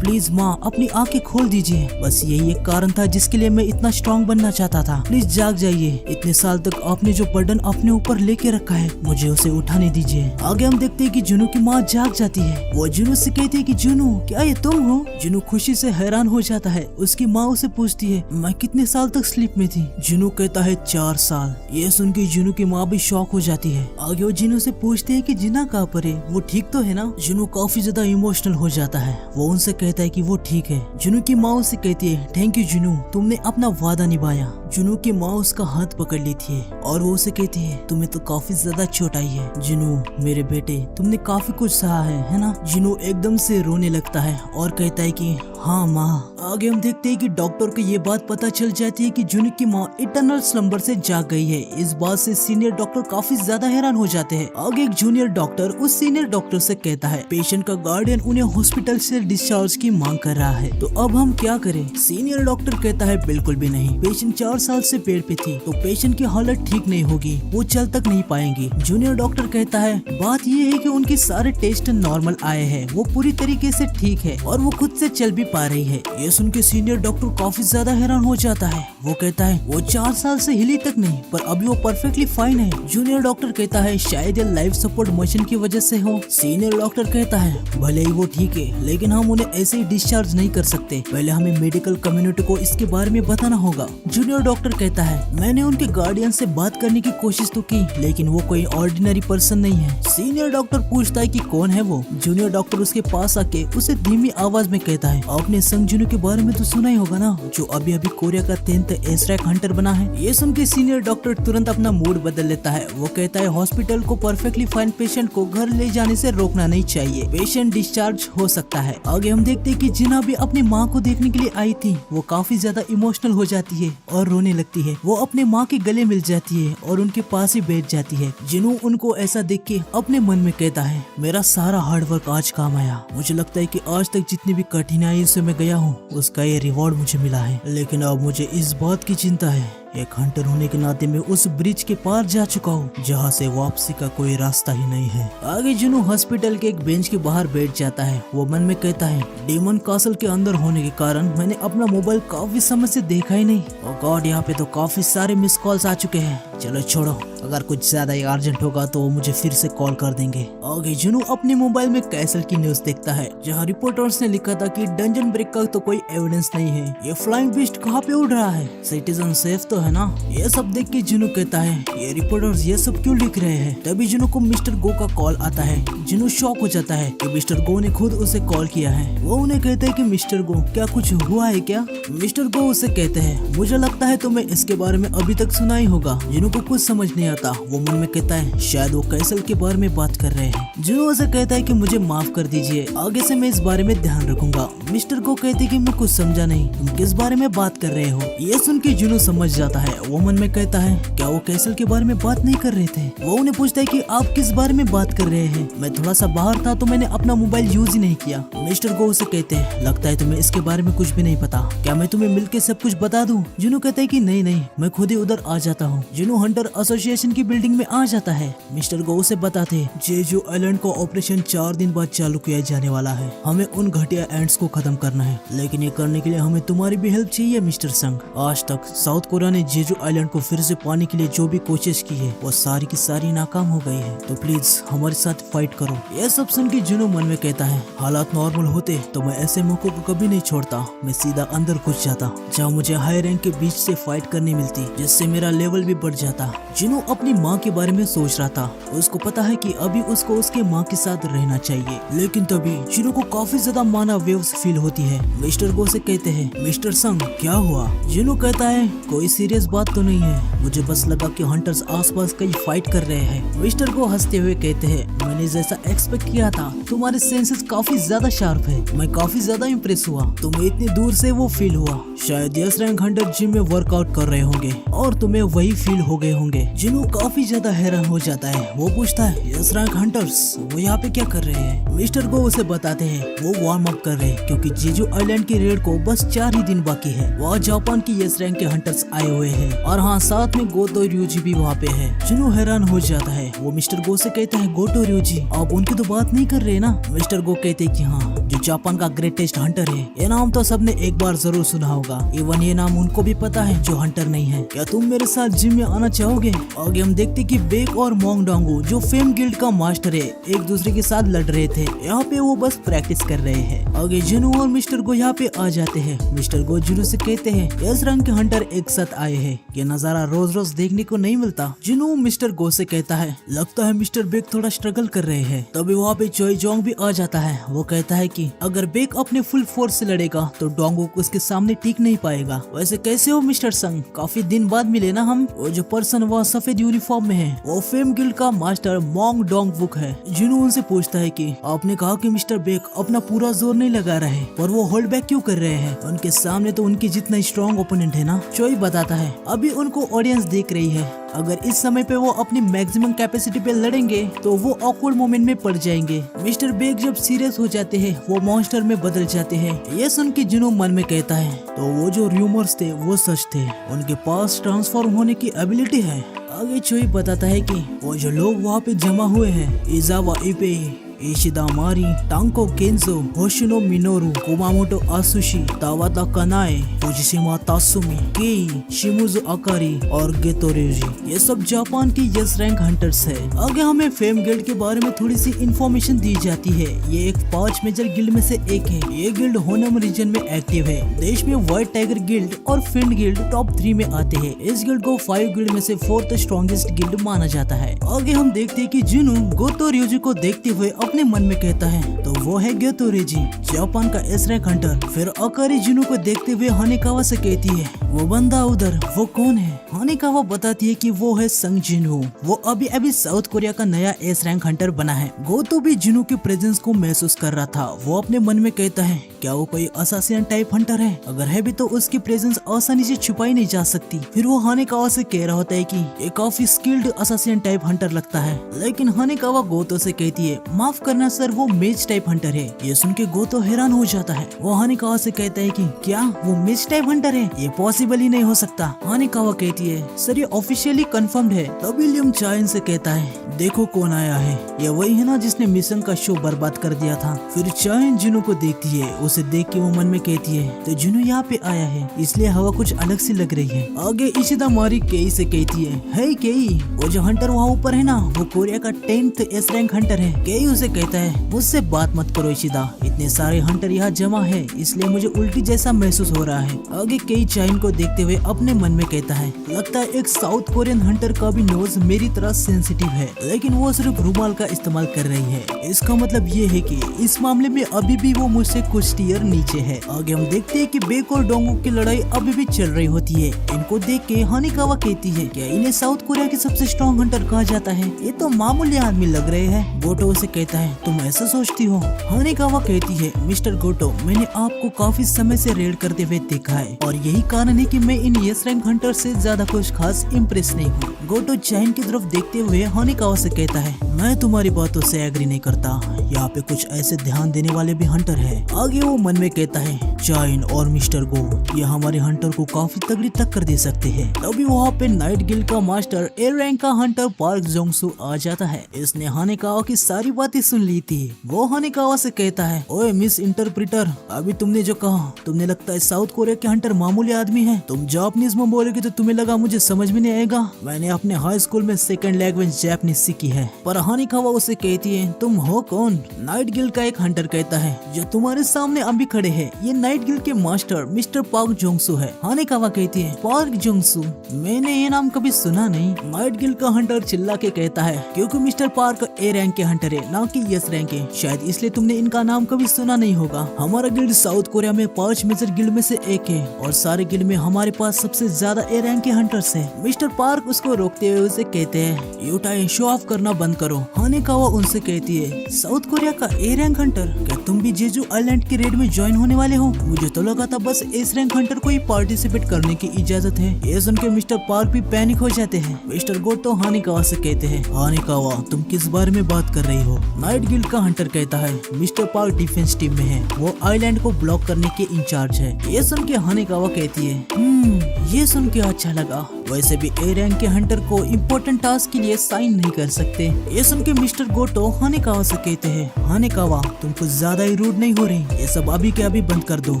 प्लीज माँ अपनी आंखें खोल दीजिए। बस यही एक कारण था जिसके लिए मैं इतना स्ट्रॉन्ग बनना चाहता था। प्लीज जाग जाइए। इतने साल तक आपने जो बर्डन अपने ऊपर लेके रखा है मुझे उसे उठाने दीजिए। आगे हम देखते हैं कि जुनू की माँ जाग जाती है। वो जुनू से कहती है कि जुनू क्या ये तुम हो। जुनू खुशी से हैरान हो जाता है। उसकी माँ उसे पूछती है मैं कितने साल तक स्लीप में थी। जुनू कहता है 4 साल। ये सुन के जुनू की माँ भी शॉक हो जाती है। आगे वो जुनू से पूछते है कि जिना कहाँ पर है, वो ठीक तो है ना। जुनू काफी ज्यादा इमोशनल हो जाता है। वो उनसे कहता है कि वो ठीक है। जुनू की माँ उसे कहती है थैंक यू जुनू, तुमने अपना वादा निभाया। जुनू की माँ उसका हाथ पकड़ लेती है और वो उसे कहती है तुम्हें तो काफी ज्यादा चोट आई है। जुनू मेरे बेटे तुमने काफी कुछ सहा है ना। जुनू एकदम से रोने लगता है और कहता है कि हाँ माँ। आगे हम देखते हैं कि डॉक्टर को ये बात पता चल जाती है कि जुनू की माँ इटर्नल स्लंबर से जाग गई है। इस बात से सीनियर डॉक्टर काफी ज्यादा हैरान हो जाते हैं। आगे एक जूनियर डॉक्टर उस सीनियर डॉक्टर से कहता है पेशेंट का गार्डियन उन्हें हॉस्पिटल से डिस्चार्ज की मांग कर रहा है, तो अब हम क्या करें। सीनियर डॉक्टर कहता है बिल्कुल भी नहीं। पेशेंट 4 साल से बेड पे थी तो पेशेंट की हालत ठीक नहीं होगी, वो चल तक नहीं पाएंगी। जूनियर डॉक्टर कहता है बात ये है कि उनके सारे टेस्ट नॉर्मल आए हैं, वो पूरी तरीके से ठीक है और वो खुद से चल भी पा रही है। ये सुन के सीनियर डॉक्टर काफी ज्यादा हैरान हो जाता है। वो कहता है वो 4 साल से हिली तक नहीं, पर अभी वो परफेक्टली फाइन है। जूनियर डॉक्टर कहता है शायद ये लाइफ सपोर्ट मशीन की वजह से हो। सीनियर डॉक्टर कहता है भले ही वो ठीक है, लेकिन हम उन्हें ऐसे ही डिस्चार्ज नहीं कर सकते, पहले हमें मेडिकल कम्युनिटी को इसके बारे में बताना होगा। जूनियर डॉक्टर कहता है मैंने उनके गार्डियन से बात करने की कोशिश तो की, लेकिन वो कोई ऑर्डिनरी पर्सन नहीं है। सीनियर डॉक्टर पूछता है कि कौन है वो। जूनियर डॉक्टर उसके पास आके उसे धीमी आवाज में कहता है आपने संग जुनू के बारे में तो सुना ही होगा ना, जो अभी अभी कोरिया का 10th एस रैंक हंटर बना है। ये सुन के सीनियर डॉक्टर तुरंत अपना मूड बदल लेता है। वो कहता है हॉस्पिटल को परफेक्टली फाइन पेशेंट को घर ले जाने से रोकना नहीं चाहिए, पेशेंट डिस्चार्ज हो सकता है। आगे हम देखते हैं कि जिना भी अपनी माँ को देखने के लिए आई थी, वो काफी ज्यादा इमोशनल हो जाती है और रोने लगती है। वो अपने माँ के गले मिल जाती है और उनके पास ही बैठ जाती है। जिनू उनको ऐसा देख के अपने मन में कहता है मेरा सारा हार्डवर्क आज काम आया। मुझे लगता है कि आज तक जितनी भी कठिनाई से मैं गया हूँ उसका ये रिवॉर्ड मुझे मिला है, लेकिन अब मुझे इस बात की चिंता है एक हंटर होने के नाते मैं उस ब्रिज के पार जा चुका हूँ जहाँ से वापसी का कोई रास्ता ही नहीं है। आगे जुनू हॉस्पिटल के एक बेंच के बाहर बैठ जाता है। वो मन में कहता है डेमन कासल के अंदर होने के कारण मैंने अपना मोबाइल काफी समय से देखा ही नहीं। ओ गॉड, यहाँ पे तो काफी सारे मिस कॉल्स आ चुके हैं। चलो छोड़ो, अगर कुछ ज्यादा ही अर्जेंट होगा तो वो मुझे फिर से कॉल कर देंगे। आगे जुनू अपने मोबाइल में कैसल की न्यूज देखता है जहाँ रिपोर्टर्स ने लिखा था कि डंजन ब्रेक का तो कोई एविडेंस नहीं है, ये फ्लाइंग बीस्ट कहाँ पे उड़ रहा है, सिटीजन सेफ तो है ना। ये सब देख के जुनू कहता है ये रिपोर्टर्स ये सब क्यों लिख रहे हैं। तभी जुनू को मिस्टर गो का कॉल आता है। जुनू शॉक हो जाता है कि मिस्टर गो ने खुद उसे कॉल किया है। वो उन्हें कहते हैं कि मिस्टर गो क्या कुछ हुआ है क्या। मिस्टर गो उसे कहते हैं मुझे लगता है तुम्हें इसके बारे में अभी तक सुना ही होगा। जुनू जुनू को कुछ समझ नहीं आता। वो मन में कहता है शायद वो कैसल के बारे में बात कर रहे हैं। जुनू उसे कहता है कि मुझे माफ कर दीजिए, आगे से मैं इस बारे में ध्यान रखूंगा। मिस्टर गो कहते कि मैं कुछ समझा नहीं, तुम किस बारे में बात कर रहे हो। ये सुन के जुनू समझ जाता है। वो मन में कहता है क्या वो कैसल के बारे में बात नहीं कर रहे थे। वो उन्हें पूछता है कि आप किस बारे में बात कर रहे हैं। मैं थोड़ा सा बाहर था तो मैंने अपना मोबाइल यूज ही नहीं किया। मिस्टर गो उसे कहते हैं लगता है तुम्हें इसके बारे में कुछ भी नहीं पता, क्या मैं तुम्हें मिलके सब कुछ बता दूं। जुनू कहता है कि नहीं नहीं, मैं खुद ही उधर आ जाता हूँ। जुनू हंटर एसोसिएशन की बिल्डिंग में आ जाता है। मिस्टर गो उसे बताते जेजू आइलैंड का ऑपरेशन 4 दिन बाद चालू किया जाने वाला है। हमें उन घटिया एंट्स को खत्म करना है, लेकिन ये करने के लिए हमें तुम्हारी भी हेल्प चाहिए मिस्टर संग। आज तक साउथ कोरिया ने जेजू आइलैंड को फिर से पाने के लिए जो भी कोशिश की है वो सारी की सारी नाकाम हो गई है, तो प्लीज हमारे साथ फाइट करो। यह सब सुन के जुनू मन में कहता है हालात नॉर्मल होते तो मैं ऐसे मौकों को कभी नहीं छोड़ता, मैं सीधा अंदर घुस जाता जहाँ मुझे हाई रैंक के बीच से फाइट करनी मिलती, जिससे मेरा लेवल भी बढ़ जाता। जुनू अपनी माँ के बारे में सोच रहा था। उसको पता है कि अभी उसको उसके माँ के साथ रहना चाहिए, लेकिन तभी जुनू को काफी ज्यादा माना वेव्स फील होती है। मिस्टर गो से कहते हैं मिस्टर संग क्या हुआ। जुनू कहता है कोई सीरियस बात तो नहीं है, मुझे बस लगा कि हंटर्स आसपास कहीं फाइट कर रहे हैं। मिस्टर गो हंसते हुए कहते हैं मैंने जैसा एक्सपेक्ट किया था, तुम्हारे सेंसेस काफी ज्यादा शार्प है, मैं काफी ज्यादा इम्प्रेस हुआ। तुम्हें इतनी दूर से वो फील हुआ, शायद यस रैंक हंटर जिम में वर्कआउट कर रहे होंगे और तुम्हें वही फील हो गए होंगे। जुनू काफी ज्यादा हैरान हो जाता है। वो पूछता है यस रैंक हंटर्स वो यहाँ पे क्या कर रहे हैं। मिस्टर गो उसे बताते हैं वो वार्म अप कर रहे हैं क्योंकि जेजू आइलैंड की रेड को बस 4 ही दिन बाकी है। वहाँ जापान की यस रैंक के हंटर्स आए हुए हैं और हाँ साथ में गोतो ryuji भी वहाँ पे है। जुनू हैरान हो जाता है। वो मिस्टर गो से कहता है गोतो ryuji आप उनकी तो बात नहीं कर रहे ना। मिस्टर गो कहते हैं कि हाँ जो जापान का ग्रेटेस्ट हंटर है, ये नाम तो सबने एक बार जरूर सुना होगा, इवन ये नाम उनको भी पता है जो हंटर नहीं है। क्या तुम मेरे साथ जिम में आना चाहोगे। आगे हम देखते कि बेक और मोंग डोंगू जो फेम गिल्ड का मास्टर है एक दूसरे के साथ लड़ रहे थे। यहाँ पे वो बस प्रैक्टिस कर रहे हैं। आगे जुनू और मिस्टर गो यहाँ पे आ जाते हैं। मिस्टर गो जुनू से कहते हैं यस रंग के हंटर एक साथ आए हैं, ये नजारा रोज रोज देखने को नहीं मिलता। जुनू मिस्टर गो से कहता है लगता है मिस्टर बेक थोड़ा स्ट्रगल कर रहे हैं। तभी वहाँ पे चोई जोंग भी आ जाता है। वो कहता है कि अगर बेक अपने फुल फोर्स से लड़ेगा तो डोंगू उसके सामने टिक नहीं पाएगा। वैसे कैसे हो मिस्टर संग, काफी दिन बाद मिले ना हम। वो जो पर्सन वहाँ सफेद यूनिफॉर्म में है वो फेम गिल्ड का मास्टर मोंग डोंग वुक है। जुनू उनसे पूछता है कि आपने कहा कि मिस्टर बेक अपना पूरा जोर नहीं लगा रहे पर वो होल्ड बैक क्यों कर रहे हैं, उनके सामने तो उनके जितना स्ट्रॉन्ग ओपोनेंट है ना। चोई बताता है अभी उनको ऑडियंस देख रही है, अगर इस समय पे वो अपनी मैक्सिमम कैपेसिटी पे लड़ेंगे तो वो ऑकवर्ड मोमेंट में पड़ जाएंगे। मिस्टर बेक जब सीरियस हो जाते हैं वो मॉन्स्टर में बदल जाते हैं। ये सुन के जुनू मन में कहता है तो वो जो रूमर्स थे वो सच थे, उनके पास ट्रांसफॉर्म होने की एबिलिटी है। आगे चोई बताता है कि वो जो लोग वहाँ पे जमा हुए हैं इजावा इपे, इशिदामारी, टांको केंजो, होशिनो मिनोरू, कुमामोटो आसुशी, तावाता कनाए, फुजिशिमा तासुमी, केई, शिमुजो अकारी और गेतो ryuji, ये सब जापान की यस रैंक हंटर्स है। आगे हमें फेम गिल्ड के बारे में थोड़ी सी इंफॉर्मेशन दी जाती है। ये एक 5 मेजर गिल्ड में से एक है। ये गिल्ड होनम रीजन में एक्टिव है। देश में व्हाइट टाइगर गिल्ड और फिंड गिल्ड टॉप 3 में आते हैं। इस गिल्ड को 5 गिल्ड में से 4th स्ट्रॉन्गेस्ट गिल्ड माना जाता है। आगे हम देखते हैं कि जुनू गोतो ryuji को देखते हुए अपने मन में कहता है तो वो है गेतो ryuji, जापान का एस रैंक हंटर। फिर अकारी जुनू को देखते हुए हानेकावा से कहती है वो बंदा उधर वो कौन है। हानेकावा बताती है कि वो है संग जिनू, वो अभी अभी साउथ कोरिया का नया एस रैंक हंटर बना है। गोतो भी जुनू के प्रेजेंस को महसूस कर रहा था। वो अपने मन में कहता है क्या वो कोई असासिन टाइप हंटर है, अगर है भी तो उसकी प्रेजेंस आसानी से छुपाई नहीं जा सकती। फिर वो हानेकावा से कह रहा होता है कि ये काफी स्किल्ड असासिन टाइप हंटर लगता है, लेकिन हानेकावा गोतो से कहती है माफ करना सर वो मेज टाइप हंटर है। ये सुन के गोतो हैरान हो जाता है। वो हानेकावा से कहता है कि क्या वो मेज टाइप हंटर है, ये पॉसिबल ही नहीं हो सकता। हानेकावा कहती है सर ये ऑफिशियली कंफर्म्ड है। तभी लिम चाइन से कहता है देखो कौन आया है, ये वही है ना जिसने मिशन का शो बर्बाद कर दिया था। फिर चाइन जुनू को देखती है। उसे देख के वो मन में कहती है तो जुनू यहाँ पे आया है इसलिए हवा कुछ अलग सी लग रही है। आगे इशिदामारी केई से कहती है हे केई, वो जो हंटर वहाँ ऊपर है ना वो कोरिया का 10th एस रैंक हंटर है। केई उसे कहता है मुझसे बात मत करो इशिदा, इतने सारे हंटर यहाँ जमा है, इसलिए मुझे उल्टी जैसा महसूस हो रहा है। आगे कई चाइन को देखते हुए अपने मन में कहता है, लगता है एक साउथ कोरियन हंटर का भी नोज मेरी तरह सेंसिटिव है, लेकिन वो सिर्फ रुमाल का इस्तेमाल कर रही है। इसका मतलब ये है कि इस मामले में अभी भी वो मुझसे कुछ टियर नीचे है। आगे हम देखते हैं कि बेक और डोंगो की लड़ाई अभी भी चल रही होती है। इनको देख के हानिकावा कहती है, क्या इन्हें साउथ कोरिया के सबसे स्ट्रॉन्ग हंटर कहा जाता है? ये तो मामूली आदमी लग रहे हैं। गोटो उसे कहता है, तुम ऐसा सोचती हो? हानिकावा कहती है, मिस्टर गोटो, मैंने आपको काफी समय से रेड करते हुए देखा है और यही कारण है कि मैं इन यस रैंक हंटर से ज्यादा कुछ खास इम्प्रेस नहीं हूँ। गोटो चाइन की तरफ देखते हुए हानिकावा से कहता है, मैं तुम्हारी बातों से एग्री नहीं करता, यहाँ पे कुछ ऐसे ध्यान देने वाले भी हंटर है। आगे वो मन में कहता है, चाइन और मिस्टर गो ये हमारे हंटर को काफी तगड़ी टक्कर दे सकते हैं। तभी वहाँ पे नाइट गिल्ड का मास्टर ए रैंक का हंटर पार्क जोंगसू आ जाता है। इसने हानिकावा की सारी बातें सुन ली थी। वो हानिकावा से कहता है, ओए मिस इंटरप्रेटर, अभी तुमने जो कहा, तुमने लगता है साउथ कोरिया के हंटर मामूली आदमी है। तुम जापानीज में बोलोगे तो तुम्हें लगा मुझे समझ में नहीं आएगा। मैंने अपने हाई स्कूल में सेकंड लैंग्वेज जापानीज सीखी है। पर हानिकावा उसे कहती है, तुम हो कौन? नाइट गिल्ड का एक हंटर कहता है, जो तुम्हारे सामने अभी खड़े हैं, ये नाइट गिल्ड के मास्टर मिस्टर पार्क जोंगसू है। हानिकावा कहती है, पार्क जोंगसू? मैंने ये नाम कभी सुना नहीं। नाइट गिल्ड का हंटर चिल्ला के कहता है, क्योंकि मिस्टर पार्क ए रैंक के हंटर है, ना कि यस रैंक के, शायद इसलिए तुमने इनका नाम कभी सुना नहीं होगा। हमारा गिल्ड साउथ कोरिया में 5 मेजर गिल्ड में से एक है और सारे गिल्ड में हमारे पास सबसे ज्यादा ए रैंक के हंटर्स है। मिस्टर पार्क उसको रोकते हुए उसे कहते हैं, यूटाई शो ऑफ करना बंद करो। हानिकावा उनसे कहती है, साउथ कोरिया का ए रैंक हंटर? क्या तुम भी जेजू आइलैंड के रेड में ज्वाइन होने वाले हो? मुझे तो लगा था बस एस रैंक हंटर को ही पार्टिसिपेट करने की इजाजत है। ये सुन के मिस्टर पार्क भी पैनिक हो जाते हैं। मिस्टर गोटो हानिकावा से कहते हैं, हानिकावा तुम किस बारे में बात कर रही हो? नाइट गिल्ड का हंटर कहता है, मिस्टर पार्क डिफेंस टीम में है, वो आइलैंड को ब्लॉक करने के इंचार्ज है। ये सुन के हानिकावा कहती है, ये सुन के अच्छा लगा, वैसे भी ए रैंक के हंटर को इम्पोर्टेंट टास्क के लिए साइन नहीं कर सकते। ये सुन के मिस्टर गोटो हानिकावा से कहते हैं, हानिकावा तुम कुछ ज्यादा ही रूड नहीं हो रही? ये सब अभी के अभी बंद कर दो।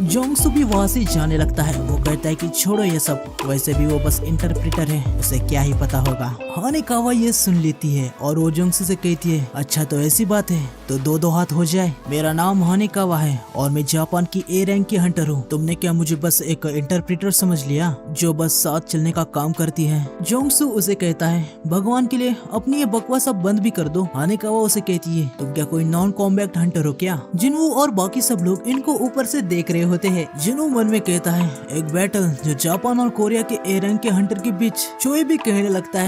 जोंगसू भी वहाँ से जाने लगता है। वो कहता है कि छोड़ो ये सब, वैसे भी वो बस इंटरप्रेटर है, उसे क्या ही पता होगा। हानिकावा ये सुन लेती है और वो जोंगसू से कहती है, अच्छा तो ऐसी बात है तो दो हाथ हो जाए। मेरा नाम हानिकावा है और मैं जापान की ए रैंक की हंटर हूँ। तुमने क्या मुझे बस एक इंटरप्रेटर समझ लिया जो बस साथ चलने का काम करती है? जोंगसू उसे कहता है, भगवान के लिए अपनी ये बकवास अब बंद भी कर दो। हानिकावा उसे कहती है, तुम क्या कोई नॉन कॉम्बैक्ट हंटर हो क्या? जिनवू और बाकी सब लोग इनको ऊपर से देख रहे होते हैं। जिनवू मन में कहता है, एक बैटल जो जापान और कोरिया के ए रैंक के हंटर के बीच। चोई भी कहने लगता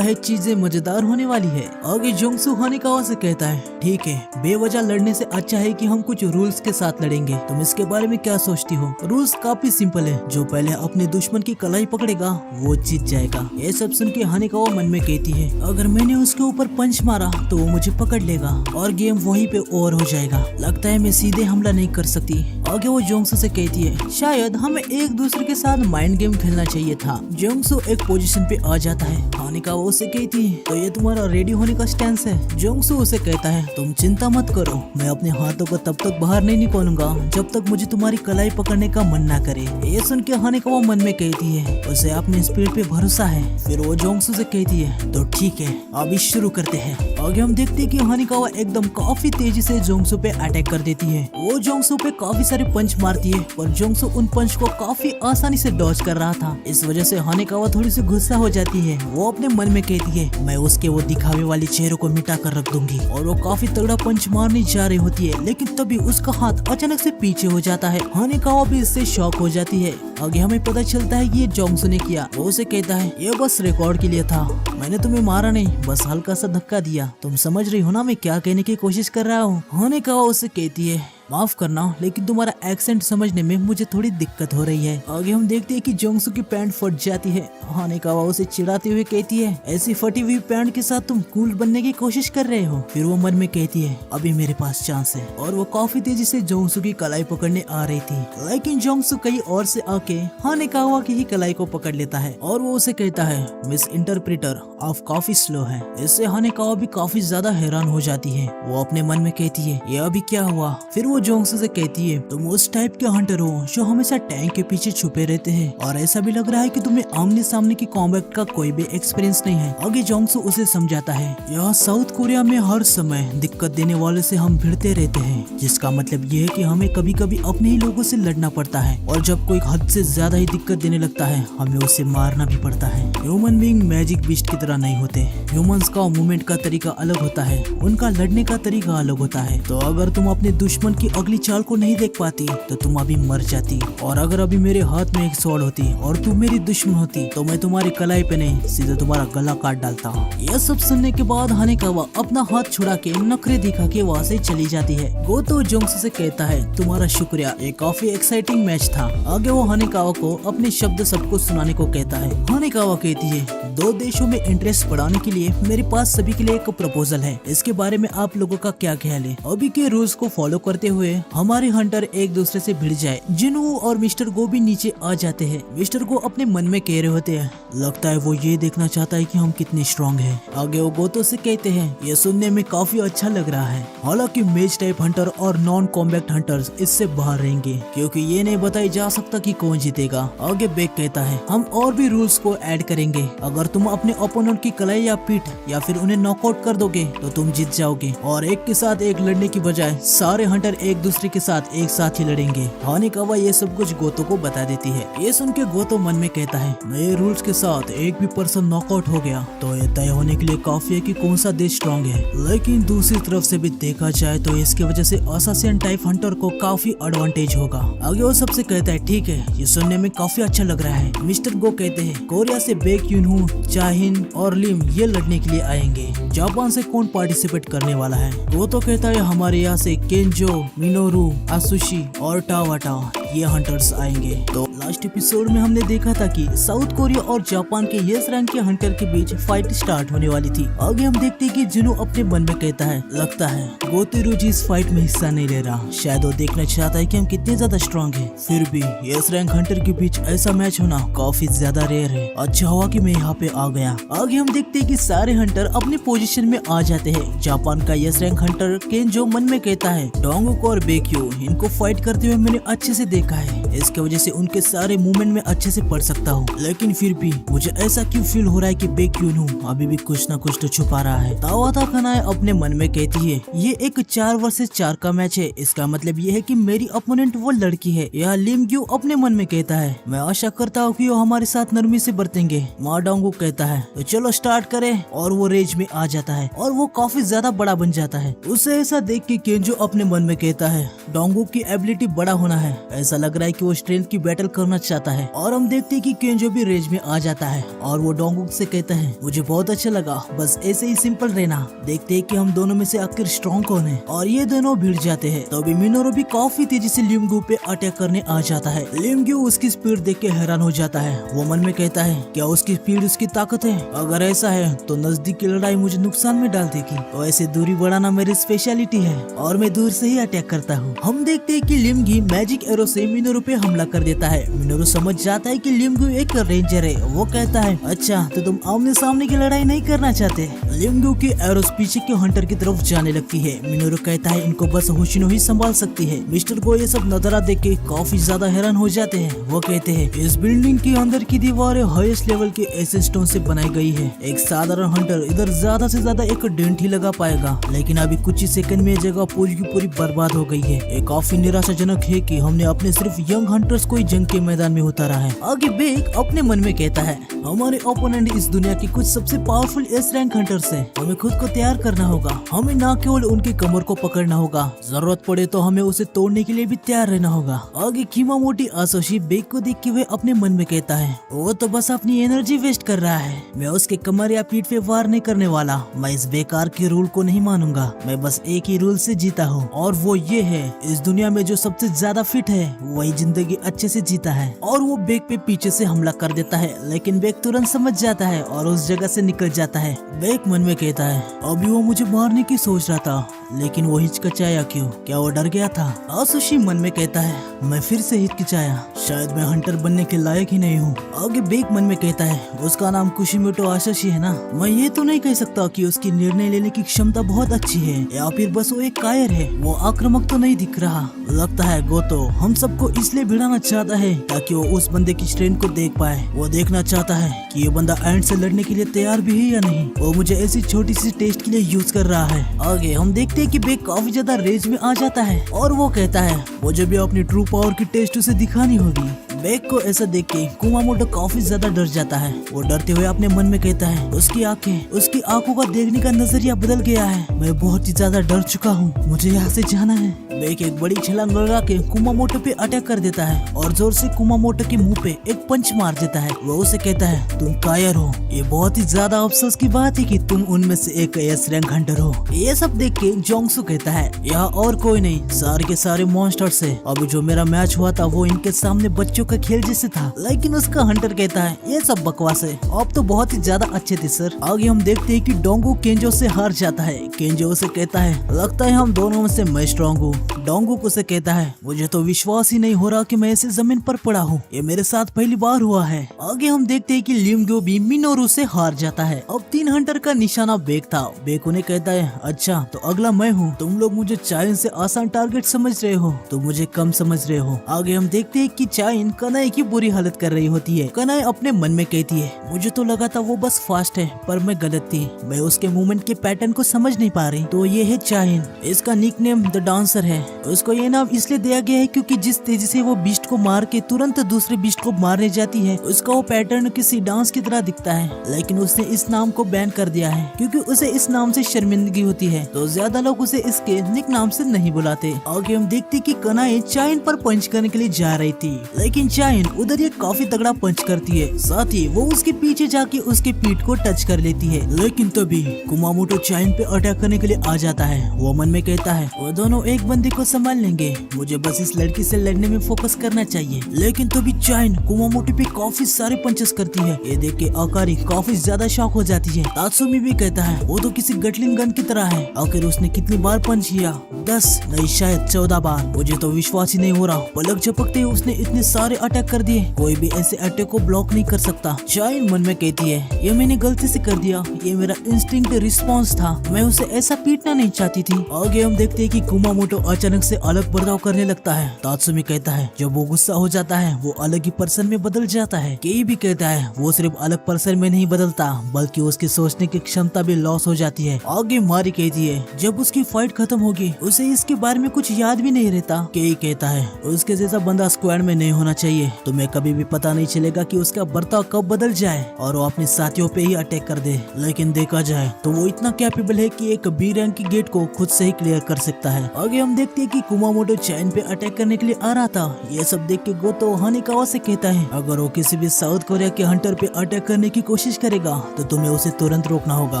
है चीजें मजेदार होने वाली है। आगे जोंगसू हानिकावा से कहता है, ठीक है, बेवजह लड़ने से अच्छा है कि हम कुछ रूल्स के साथ लड़ेंगे। तुम इसके बारे में क्या सोचती हो? रूल्स काफी सिंपल है, जो पहले अपने दुश्मन की कलाई पकड़ेगा वो जीत जाएगा। ये सब सुन के हानिकावा मन में कहती है, अगर मैंने उसके ऊपर पंच मारा तो वो मुझे पकड़ लेगा और गेम वहीं पे ओवर हो जाएगा। लगता है मैं सीधे हमला नहीं कर सकती। आगे वो जोंगसू से कहती है, शायद हमें एक दूसरे के साथ माइंड गेम खेलना चाहिए था। जोंगसू एक पोजीशन पे आ जाता है। हानिकावा उसे कहती है, तो ये तुम्हारा रेडी होने का स्टैंस है? जोंगसू उसे कहता है, तुम चिंता मत करो, मैं अपने हाथों को तब तक बाहर नहीं निकालूंगा जब तक मुझे तुम्हारी कलाई पकड़ने का मन ना करे। ये सुन के हानिकावा मन में कहती है, उसे अपने स्पीड पे भरोसा है। फिर वो जोंगसू से कहती है, तो ठीक है, अभी शुरू करते हैं। आगे हम देखते हैं कि हानिकावा एकदम काफी तेजी से जोंगसू पे अटैक कर देती है। वो जोंगसू पे काफी सारे पंच मारती है, पर जोंगसू उन पंच को काफी आसानी से डॉज कर रहा था। इस वजह से हानिकावा थोड़ी सी गुस्सा हो जाती है। वो अपने मन में कहती है, मैं उसके वो दिखावे वाली चेहरों को मिटा कर रख दूंगी। और वो काफी तगड़ा पंच मारने जा रही होती है, लेकिन तभी उसका हाथ अचानक से पीछे हो जाता है। हानिकावा भी इससे शॉक हो जाती है। आगे हमें पता चलता है कि ये जोंगसू ने किया। वो उसे कहता है, ये बस रिकॉर्ड के लिए था, मैंने तुम्हें मारा नहीं, बस हल्का सा धक्का दिया। तुम समझ रही हो ना मैं क्या कहने की कोशिश कर रहा हूँ? हानिकावा उसे कहती है, माफ करना, लेकिन तुम्हारा एक्सेंट समझने में मुझे थोड़ी दिक्कत हो रही है। आगे हम देखते हैं कि जोंगसू की पैंट फट जाती है। हानिकावा उसे चिढ़ाते हुए कहती है, ऐसी फटी हुई पैंट के साथ तुम कूल बनने की कोशिश कर रहे हो? फिर वो मन में कहती है, अभी मेरे पास चांस है। और वो काफी तेजी से जोंगसू की कलाई पकड़ने आ रही थी, लेकिन जोंगसू कहीं और से आके हानिकावा की ही कलाई को पकड़ लेता है और वो उसे कहता है, मिस इंटरप्रेटर, आप काफी स्लो है। इससे हानिकावा भी काफी ज्यादा हैरान हो जाती है। वो अपने मन में कहती है, ये अभी क्या हुआ? फिर वो वो जोंगसू से कहती है तुम उस टाइप के हंटर हो जो हमेशा टैंक के पीछे छुपे रहते हैं और ऐसा भी लग रहा है कि तुम्हें आमने सामने की कॉम्बैट का कोई भी एक्सपीरियंस नहीं है। आगे जोंगसू उसे समझाता है यहाँ साउथ कोरिया में हर समय दिक्कत देने वाले से हम भिड़ते रहते हैं, जिसका मतलब ये है कि हमें कभी कभी अपने ही लोगों से लड़ना पड़ता है और जब कोई हद से ज्यादा ही दिक्कत देने लगता है हमें उसे मारना भी पड़ता है। ह्यूमन बीइंग मैजिक बीस्ट की तरह नहीं होते। ह्यूमंस का मूवमेंट का तरीका अलग होता है, उनका लड़ने का तरीका अलग होता है। तो अगर तुम अपने दुश्मन की अगली चाल को नहीं देख पाती तो तुम अभी मर जाती, और अगर अभी मेरे हाथ में एक स्वॉर्ड होती और तुम मेरी दुश्मन होती तो मैं तुम्हारी कलाई पे नहीं सीधे तुम्हारा गला काट डालता। यह सब सुनने के बाद हानेकावा अपना हाथ छुड़ा के नखरे दिखा के वहाँ से चली जाती है। गोतो जोंगसू से कहता है तुम्हारा शुक्रिया, ये काफी एक्साइटिंग मैच था। आगे वो हानेकावा को अपने शब्द सबको सुनाने को कहता है। हानेकावा कहती है दो देशों में इंटरेस्ट बढ़ाने के लिए मेरे पास सभी के लिए एक प्रपोजल है, इसके बारे में आप लोगों का क्या ख्याल है? अभी के रूल्स को फॉलो करते हुए हमारे हंटर एक दूसरे से भिड़ जाए। जिनू और मिस्टर गो भी नीचे आ जाते हैं। मिस्टर गो अपने मन में कह रहे होते हैं लगता है वो ये देखना चाहता है कि हम कितने स्ट्रॉन्ग हैं। आगे वो गोतो से कहते हैं ये सुनने में काफी अच्छा लग रहा है, हालांकि मेज टाइप हंटर और नॉन कॉम्बैक्ट हंटर्स इससे बाहर रहेंगे क्योंकि ये नहीं बताई जा सकता कि कौन जीतेगा। आगे बेक कहता है हम और भी रूल्स को ऐड करेंगे, अगर तुम अपने ओपोनेंट की कलाई या पीठ या फिर उन्हें नॉकआउट कर दोगे तो तुम जीत जाओगे, और एक के साथ एक लड़ने की बजाय सारे हंटर एक दूसरे के साथ एक साथ ही लड़ेंगे। हानेकावा ये सब कुछ गोतो को बता देती है। ये सुन के गोतो मन में कहता है नए रूल्स के साथ एक भी पर्सन नॉकआउट हो गया तो ये तय होने के लिए काफी है कि कौन सा देश स्ट्रॉन्ग है। लेकिन दूसरी तरफ से भी देखा जाए तो इसकी वजह से असासिन टाइप हंटर को काफी एडवांटेज होगा। आगे वो सबसे कहता है ठीक है, ये सुनने में काफी अच्छा लग रहा है। मिस्टर गो कहते हैं कोरिया से बेक यूनहू, चाहिन और लिम ये लड़ने के लिए आएंगे। जापान से कौन पार्टिसिपेट करने वाला है? वो तो कहता है हमारे यहाँ से केंजो, मिनोरू, आसुशी और टावाटा ये हंटर्स आएंगे। तो लास्ट एपिसोड में हमने देखा था कि साउथ कोरिया और जापान के यस रैंक के हंटर के बीच फाइट स्टार्ट होने वाली थी। आगे हम देखते हैं कि जिनू अपने मन में कहता है लगता है गोतेरुजी इस फाइट में हिस्सा नहीं ले रहा, शायद वो देखना चाहता है कि हम कितने ज्यादा स्ट्रॉन्ग हैं। फिर भी यस रैंक हंटर के बीच ऐसा मैच होना काफी ज्यादा रेयर है। अच्छा हुआ कि मैं यहाँ पे आ गया। आगे हम देखते हैं कि सारे हंटर अपनी पोजीशन में आ जाते हैं। जापान का यस रैंक हंटर केंजो मन में कहता है डोंगुक और बेक्यू इनको फाइट करते हुए मैंने अच्छे से देखा है, इसके वजह से उनके सारे मूवमेंट में अच्छे से पढ़ सकता हूँ। लेकिन फिर भी मुझे ऐसा क्यों फील हो रहा है कि बेक्यूनू अभी भी कुछ न कुछ तो छुपा रहा है। तावाता खनाए अपने मन में कहती है ये एक 4 वर्सेस 4 का मैच है, इसका मतलब ये है कि मेरी अपोनेंट वो लड़की है। यह लिमग्यू अपने मन में कहता है मैं आशा करता हूँ कि वो हमारे साथ नरमी से बरतेंगे। माँ डोंगुक कहता है तो चलो स्टार्ट करें, और वो रेज में आ जाता है और वो काफी ज्यादा बड़ा बन जाता है। उसे ऐसा देख के केंजो अपने मन में कहता है डोंगुक की एबिलिटी बड़ा होना है, ऐसा लग रहा है कि वो स्ट्रेंथ की बैटल करना चाहता है। और हम देखते हैं कि केंजो भी रेज में आ जाता है और वो डोंगुक से कहता है मुझे बहुत अच्छा लगा, बस ऐसे ही सिंपल रहना, देखते हैं कि हम दोनों में से आखिर स्ट्रॉन्ग कौन है। और ये दोनों भिड़ जाते हैं। तो अभी मिनोरू भी काफी तेजी से लिमग्यू पे अटैक करने आ जाता है। लिमग्यू उसकी स्पीड देख के हैरान हो जाता है। वो मन में कहता है क्या उसकी स्पीड उसकी ताकत है? अगर ऐसा है तो नजदीक की लड़ाई मुझे नुकसान में डाल देगी, तो ऐसे दूरी बढ़ाना मेरी स्पेशलिटी है और मैं दूर से ही अटैक करता हूँ। हम देखते हैं कि लिमगी मैजिक एरो से मिनोरू पे हमला कर देता है। मिनोरू समझ जाता है कि लिमग्यू एक रेंजर है। वो कहता है अच्छा तो तुम आमने सामने की लड़ाई नहीं करना चाहते। लिमग्यू की एरोस पीछे के हंटर की तरफ जाने लगती है। मिनोरू कहता है इनको बस होशिनो ही संभाल सकती है। मिस्टर को ये सब नजारा देख के काफी ज्यादा हैरान हो जाते हैं। वो कहते हैं इस बिल्डिंग के अंदर की दीवारें हाईएस्ट लेवल के एसे स्टोन से बनाई गई है, एक साधारण हंटर इधर ज्यादा से ज्यादा एक डेंट ही लगा पाएगा, लेकिन अभी कुछ ही सेकंड में जगह पूरी की पूरी बर्बाद हो गई है। ये काफी निराशाजनक है कि हमने अपने सिर्फ यंग हंटर्स को ही जंग के मैदान में उतारा है। आगे बेक अपने मन में कहता है हमारे ओपोनेंट इस दुनिया की कुछ सबसे पावरफुल एस रैंक हंटर्स हैं, हमें खुद को तैयार करना होगा। हमें न केवल उनकी कमर को पकड़ना होगा, जरूरत पड़े तो हमें उसे तोड़ने के लिए भी तैयार रहना होगा। आगे किमामोटो आसोशी बेक को देख के हुए अपने मन में कहता है वो तो बस अपनी एनर्जी वेस्ट कर रहा है, मैं उसके कमर या पीठ पे वार नहीं करने वाला। मैं इस बेकार के रूल को नहीं मानूंगा, मैं बस एक ही रूल से जीता हूँ और वो ये है इस दुनिया में जो सबसे ज्यादा फिट है वही जिंदगी अच्छे से जीता है। और वो बेक पे पीछे से हमला कर देता है, लेकिन बेक तुरंत समझ जाता है और उस जगह से निकल जाता है। बेक मन में कहता है अभी वो मुझे मारने की सोच रहा था, लेकिन वो हिचकिचाया क्यों? क्या वो डर गया था? आसुशी मन में कहता है, मैं फिर से हिचकिचाया, शायद मैं हंटर बनने के लायक ही नहीं हूँ। आगे बेक मन में कहता है, उसका नाम कुशिमोटो आसाशी है ना, मैं ये तो नहीं कह सकता कि उसकी निर्णय लेने की क्षमता बहुत अच्छी है या फिर बस वो एक कायर है। वो आक्रामक तो नहीं दिख रहा। लगता है गोतो हम सबको इसलिए भिड़ाना चाहता है ताकि वो उस बंदे की स्ट्रेंथ को देख पाए। वो देखना चाहता है कि ये बंदा एंड से लड़ने के लिए तैयार भी है या नहीं। वो मुझे ऐसी छोटी सी टेस्ट के लिए यूज कर रहा है। आगे हम देखते हैं कि बेक काफी ज्यादा रेज में आ जाता है और वो कहता है मुझे भी अपनी ट्रू पावर की टेस्ट उसे दिखानी होगी। बेक को ऐसा देख के कुमामोटो काफी ज्यादा डर जाता है। वो डरते हुए अपने मन में कहता है, उसकी आंखों का देखने का नजरिया बदल गया है। मैं बहुत ही ज्यादा डर चुका हूँ, मुझे यहाँ से जाना है। बेक एक बड़ी छलांग लगा के कुमामोटो पे अटैक कर देता है और जोर से कुमामोटो के मुंह पे एक पंच मार देता है। वो उसे कहता है, तुम कायर हो। ये बहुत ही ज्यादा अफसोस की बात है कि तुम उनमें से एक एस रैंक हंटर हो। ये सब देख के जोंगसू कहता है, यहाँ और कोई नहीं, सारे के सारे मॉन्स्टर्स है। अभी जो मेरा मैच हुआ था वो इनके सामने बच्चों का खेल जैसे था। लेकिन उसका हंटर कहता है, ये सब बकवास है, आप तो बहुत ही ज्यादा अच्छे थे सर। आगे हम देखते हैं कि डोंगो केंजो से हार जाता है। केंजो उसे कहता है, लगता है हम दोनों में से मैं स्ट्रॉन्ग हूँ। डोंगो उसे कहता है, मुझे तो विश्वास ही नहीं हो रहा कि मैं ऐसे जमीन पर पड़ा हूँ, ये मेरे साथ पहली बार हुआ है। आगे हम देखते हैं कि लिमगो भी मिनोरू से हार जाता है। अब 3 हंटर का निशाना बेक था। बेक उन्हें कहता है, अच्छा तो अगला मैं हूँ। तुम लोग मुझे चाइन से आसान टारगेट समझ रहे हो तो मुझे कम समझ रहे हो। आगे हम देखते हैं कि चाइन कनाई की बुरी हालत कर रही होती है। कनाई अपने मन में कहती है, मुझे तो लगा था वो बस फास्ट है पर मैं गलत थी, मैं उसके मूवमेंट के पैटर्न को समझ नहीं पा रही। तो ये है चाइन, इसका निकनेम द डांसर है। उसको ये नाम इसलिए दिया गया है क्योंकि जिस तेजी से वो बीस्ट को मार के तुरंत दूसरे बीस्ट को मारने जाती है, उसका वो पैटर्न किसी डांस की तरह दिखता है। लेकिन उसने इस नाम को बैन कर दिया है क्योंकि उसे इस नाम से शर्मिंदगी होती है, तो ज्यादा लोग उसे इसके निक नाम से नहीं बुलाते। आगे हम देखते कि कनाई चाइन पर पंच करने के लिए जा रही थी, लेकिन चाइन उधर ये काफी तगड़ा पंच करती है। साथ ही वो उसके पीछे जाके उसके पीठ को टच कर लेती है। लेकिन तभी कुमामोटो चाइन पे अटैक करने के लिए आ जाता है। वो मन में कहता है, वो दोनों एक बंदे को संभाल लेंगे, मुझे बस इस लड़की से लड़ने में फोकस करना चाहिए। लेकिन तभी चाइन कुमामोटो पे काफी सारे पंचेस करती है। ये देख के आकारी काफी ज्यादा शॉक हो जाती है। तात्सुमी भी कहता है, वो तो किसी गटलिंग गन की तरह है। आखिर उसने कितनी बार पंच किया? 10 नहीं शायद 14 बार। मुझे तो विश्वास ही नहीं हो रहा। पलक झपकते ही उसने इतने सारे अटैक कर दिए, कोई भी ऐसे अटैक को ब्लॉक नहीं कर सकता। चाइन मन में कहती है, ये मैंने गलती से कर दिया, ये मेरा इंस्टिंक्ट रिस्पॉन्स था, मैं उसे ऐसा पीटना नहीं चाहती थी। आगे हम देखते हैं कि कुमामोटो अचानक से अलग बर्ताव करने लगता है। तात्सुमी कहता है, जब वो गुस्सा हो जाता है वो अलग ही पर्सन में बदल जाता है। केई भी कहता है, वो सिर्फ अलग पर्सन में नहीं बदलता बल्कि उसकी सोचने की क्षमता भी लॉस हो जाती है। आगे मारी कहती है, जब उसकी फाइट खत्म होगी उसे इसके बारे में कुछ याद भी नहीं रहता। केई कहता है, उसके जैसा बंदा स्क्वाड में नहीं होना चाहिए, तुम्हें कभी भी पता नहीं चलेगा कि उसका बर्ताव कब बदल जाए और वो अपने साथियों पे ही अटैक कर दे। लेकिन देखा जाए तो वो इतना कैपेबल है कि एक बी रैंक की गेट को खुद से ही क्लियर कर सकता है। आगे हम देखते हैं कि कुमामोटो चाइन पे अटैक करने के लिए आ रहा था। ये सब देख के गोतो हानिकावा से कहता है, अगर वो किसी भी साउथ कोरिया के हंटर पे अटैक करने की कोशिश करेगा तो तुम्हें उसे तुरंत रोकना होगा,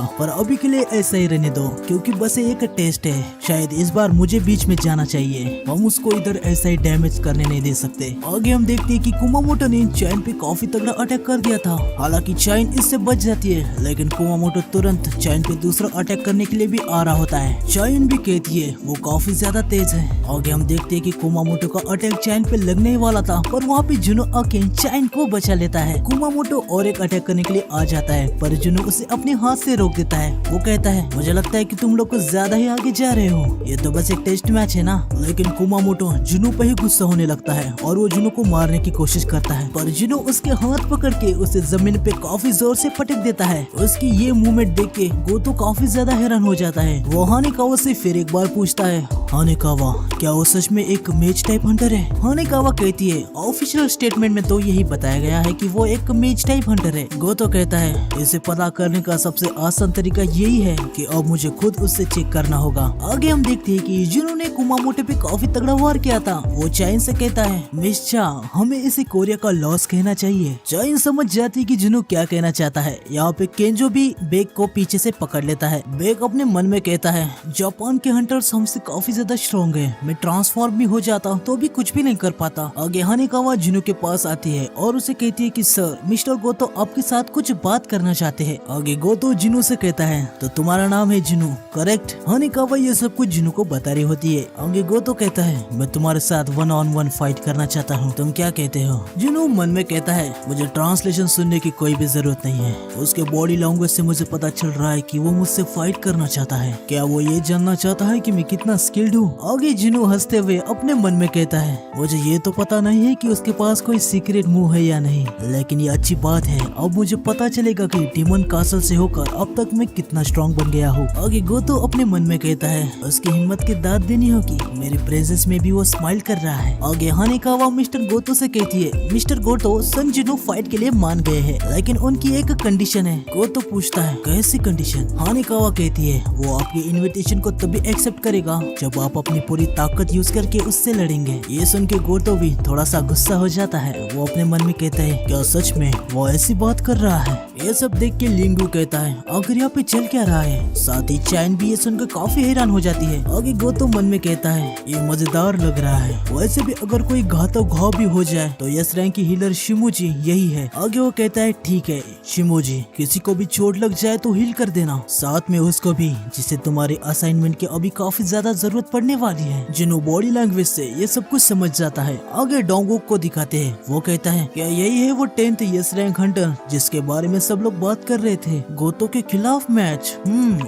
पर अभी के लिए ऐसा ही रहने दो क्योंकि बस एक टेस्ट है। शायद इस बार मुझे बीच में जाना चाहिए, हम उसको इधर ऐसा ही डैमेज करने नहीं दे सकते। आगे हम देखते हैं कि कुमामोटो ने चाइन पे काफी तगड़ा अटैक कर दिया था। हालांकि चाइन इससे बच जाती है, लेकिन कुमामोटो तुरंत चाइन पे दूसरा अटैक करने के लिए भी आ रहा होता है। चाइन भी कहती है वो काफी ज्यादा तेज है। आगे हम देखते हैं कि कुमामोटो का अटैक चाइन पे लगने ही वाला था, पर वहाँ पे जुनो आके चाइन को बचा लेता है। कुमामोटो और एक अटैक करने के लिए आ जाता है, पर जुनो उसे अपने हाथ से रोक देता है। वो कहता है, मुझे लगता है कि तुम लोग कुछ ज्यादा ही आगे जा रहे हो, ये तो बस एक टेस्ट मैच है ना। लेकिन कुमामोटो जुनो पे ही गुस्सा होने लगता है और वो जुनो को मारने की कोशिश करता है, पर जुनो उसके हाथ पकड़ के उसे जमीन पे काफी जोर से पटक देता है। उसकी ये मूवमेंट देख के गोतो काफी ज्यादा हैरान हो जाता है। वो हानिकावा से फिर एक बार पूछता है, हानिकावा क्या वो सच में एक मेज टाइप हंटर है? हानिकावा कहती है, ऑफिशियल स्टेटमेंट में तो यही बताया गया है कि वो एक मेज टाइप हंटर है। गोतो कहता है, इसे पता करने का सबसे आसान तरीका यही है कि अब मुझे खुद उससे चेक करना होगा। आगे हम देखते हैं कि जुनो ने कुमामोटो पे काफी तगड़ा वार किया था। वो चाइन से कहता है, मिस्चा हमें इसे कोरिया का लॉस कहना चाहिए। चाइन समझ जाती कि जुनू क्या कहना चाहता है। यहाँ पे केंजो भी बेक को पीछे से पकड़ लेता है। बेक अपने मन में कहता है जापान के हंटर्स हमसे काफी ज्यादा स्ट्रॉन्ग है, मैं ट्रांसफॉर्म भी हो जाता तो भी कुछ भी नहीं कर पाता। आगे हानेकावा जुनू के पास आती है और उसे कहती है कि सर मिस्टर गोतो आपके साथ कुछ बात करना चाहते हैं। आगे गोतो जुनू से कहता है तो तुम्हारा नाम है जुनू करेक्ट? हानेकावा ये सब कुछ जुनू को बता रही होती है। आगे गोतो कहता है मैं तुम्हारे साथ 1-on-1 फाइट करना चाहता हूँ, तुम क्या कहते हो? जुनू मन में कहता है मुझे ट्रांसलेशन सुनने की कोई भी जरूरत नहीं है, उसके बॉडी लैंग्वेज से मुझे पता चल रहा है कि वो मुझसे फाइट करना चाहता है। क्या वो ये जानना चाहता है कि मैं कितना स्किल्ड हूँ? आगे जुनू हंसते हुए अपने मन में कहता है मुझे ये तो पता नहीं है कि उसके पास कोई सीक्रेट मूव है या नहीं, लेकिन ये अच्छी बात है, अब मुझे पता चलेगा कि डीमन कासल से होकर अब तक मैं कितना स्ट्रॉन्ग बन गया हूँ। आगे गोतो अपने मन में कहता है उसकी हिम्मत की दाद देनी होगी, मेरे प्रेजेंस में भी वो स्माइल कर रहा है। आगे हानेकावा मिस्टर गोतो से कहती है मिस्टर गोतो सन जुनू फाइट के लिए मान गए हैं, लेकिन उनकी एक कंडीशन है। गोतो पूछता है कैसी कंडीशन? हानेकावा कहती है वो आपकी इनविटेशन को तभी एक्सेप्ट करेगा जब आप अपनी पूरी ताकत यूज करके उससे लड़ेंगे। ये सुन के गोतो भी थोड़ा सा गुस्सा हो जाता है। वो अपने मन में कहता है क्या सच में वो ऐसी बात कर रहा है? ये सब देख के लिंगू कहता है आखिर यहाँ पे चल क्या रहा है? साथ ही चाइन भी ये सुनकर काफी हैरान हो जाती है। आगे गोतो मन में कहता है ये मजेदार लग रहा है, वैसे भी अगर कोई घातक घाव भी हो जाए तो यस रैंक की हीलर शिमोजी यही है। आगे वो कहता है ठीक है शिमोजी, किसी को भी चोट लग जाए तो हील कर देना, साथ में उसको भी जिसे तुम्हारे असाइनमेंट की अभी काफी ज्यादा जरूरत पड़ने वाली है। जिन्हों बॉडी लैंग्वेज से ये सब कुछ समझ जाता है। आगे डोंगुक को दिखाते हैं। वो कहता है क्या यही है वो 10th यस रैंक हंटर जिसके बारे में सब लोग बात कर रहे थे? गोतो के खिलाफ मैच,